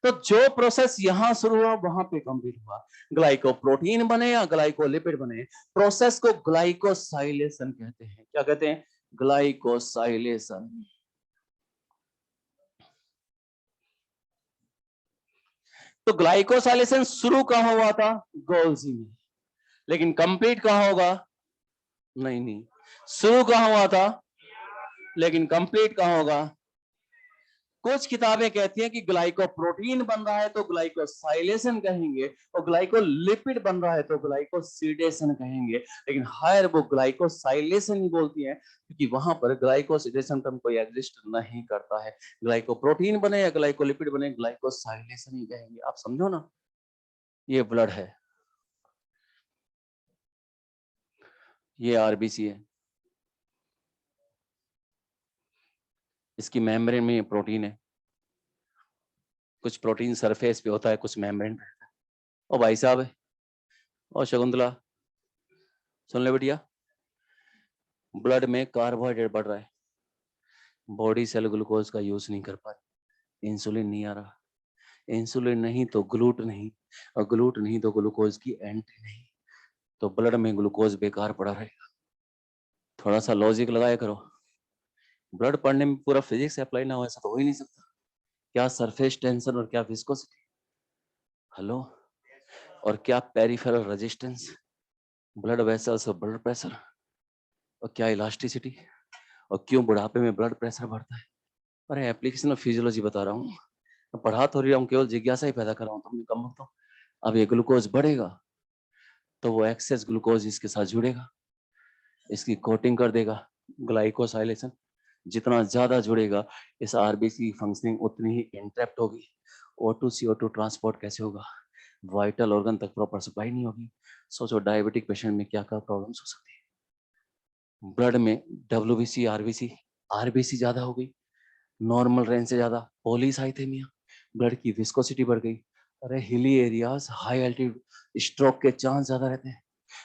तो जो प्रोसेस यहां शुरू हुआ वहां पे कंप्लीट हुआ। ग्लाइकोप्रोटीन बने या ग्लाइकोलिपिड बने, प्रोसेस को ग्लाइकोसाइलेशन कहते हैं। क्या कहते हैं? ग्लाइकोसाइलेशन। तो ग्लाइकोसाइलेशन शुरू कहां हुआ था? गोल्जी में। लेकिन कंप्लीट कहां होगा? नहीं, शुरू कहां हुआ था लेकिन कंप्लीट कहां होगा? कुछ किताबें कहती हैं कि ग्लाइकोप्रोटीन बन रहा है तो ग्लाइकोसाइलेशन कहेंगे, और ग्लाइकोलिपिड बन रहा है तो ग्लाइकोसिडेशन कहेंगे। लेकिन हायर वो ग्लाइकोसाइलेशन ही बोलती है, क्योंकि वहां पर ग्लाइकोसिडेशन टर्म कोई एग्जिस्ट नहीं करता है। ग्लाइकोप्रोटीन बने या ग्लाइकोलिपिड बने, ग्लाइकोसाइलेशन ही कहेंगे। आप समझो ना, ये ब्लड है, ये आरबीसी है, इसकी मेम्ब्रेन में प्रोटीन है। कुछ प्रोटीन सरफेस पे होता है, कुछ मेम्ब्रेन पे। ओ भाई साहब, और शकुंतला सुन ले बेटिया, ब्लड में कार्बोहाइड्रेट बढ़ रहा है, बॉडी सेल ग्लूकोज का यूज नहीं कर पा रही, इंसुलिन नहीं आ रहा, इंसुलिन नहीं तो ग्लूट नहीं, और ग्लूट नहीं तो ग्लूकोज की एंट्री नहीं, तो ब्लड में ग्लूकोज बेकार पड़ा रहेगा। थोड़ा सा लॉजिक लगाया करो। ब्लड पढ़ने में पूरा फिजिक्स अप्लाई ना हो ऐसा तो हो ही नहीं सकता। क्या सरफेस टेंशन और क्या विस्कोसिटी, हेलो, और क्या पेरिफेरल रेजिस्टेंस, ब्लड वेसल्स और ब्लड प्रेशर और क्या इलास्टिसिटी और क्यों बुढ़ापे में ब्लड प्रेशर बढ़ता है। अरे एप्लीकेशन ऑफ फिजियोलॉजी बता रहा हूँ, पढ़ा थोड़ी रहा हूँ, केवल जिज्ञासा ही पैदा कर रहा हूँ। तुमने कम वक्त अब ये ग्लूकोज बढ़ेगा तो वो एक्सेस ग्लूकोज इसके साथ जुड़ेगा, इसकी कोटिंग कर देगा, ग्लाइकोसाइलेशन। जितना ज्यादा जुड़ेगा इस आरबीसी की फंक्शनिंग उतनी ही इंटरप्ट होगी। O2 CO2 ट्रांसपोर्ट कैसे होगा, वाइटल ऑर्गन तक प्रॉपर सप्लाई नहीं होगी। सोचो डायबिटिक पेशेंट में क्या क्या प्रॉब्लम्स हो सकती है। ब्लड में डब्ल्यूबीसी आरबीसी, आरबीसी ज्यादा हो गई, नॉर्मल रेंज से ज्यादा, पॉलीसाइथेमिया, ब्लड की विस्कोसिटी बढ़ गई। अरे hilly areas high altitude, stroke के चांस ज्यादा रहते हैं।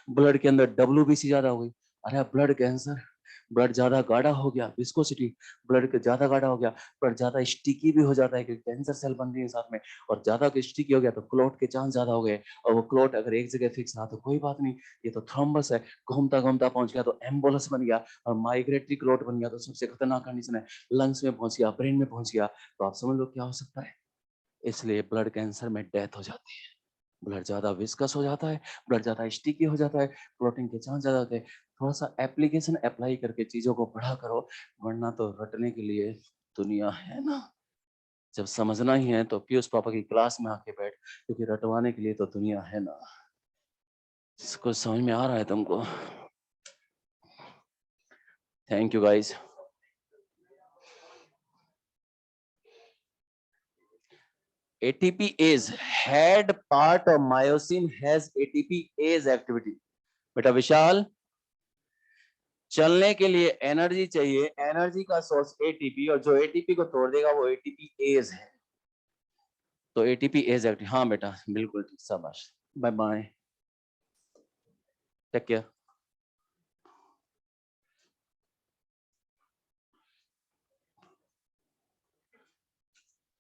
ब्लड के अंदर डब्ल्यूबीसी ज्यादा हो गई, अरे ब्लड कैंसर, ब्लड ज्यादा गाढ़ा हो गया, विस्कोसिटी, ब्लड के ज्यादा गाढ़ा हो गया, ब्लड ज्यादा स्टिकी भी हो जाता है क्योंकि कैंसर सेल बन रही है साथ में, और ज्यादा स्टिकी हो गया तो क्लॉट के चांस ज्यादा हो गए, और वो क्लॉट अगर एक जगह फिक्स रहा तो कोई बात नहीं, ये तो थ्रोम्बस है, घूमता घूमता पहुंच गया तो एम्बोलस बन गया, और माइग्रेटरी क्लॉट बन गया तो सबसे खतरनाक कंडीशन है, लंग्स में पहुंच गया, ब्रेन में पहुंच गया, तो आप समझ लो क्या हो सकता है। इसलिए ब्लड कैंसर में डेथ हो जाती है। ब्लड ज्यादा विस्कस हो जाता है, ब्लड ज्यादा स्टिकी हो जाता है, प्रोटीन के चांस ज्यादा होते हैं। थोड़ा सा एप्लीकेशन अप्लाई करके चीजों को पढ़ा करो, वरना तो रटने के लिए दुनिया है ना। जब समझना ही है तो पीयूष पापा की क्लास में आके बैठ, क्योंकि रटवाने के लिए तो दुनिया है ना। कुछ समझ में आ रहा है तुमको? Thank you guys. ATPase head part of myosin has ATPase activity। बेटा विशाल, चलने के लिए एनर्जी चाहिए, एनर्जी का सोर्स एटीपी, और जो एटीपी को तोड़ देगा वो एटीपीएज है। तो एटीपीएज एक्टिव, हाँ बेटा बिल्कुल ठीक, शाबाश, बाय बाय, टेक केयर।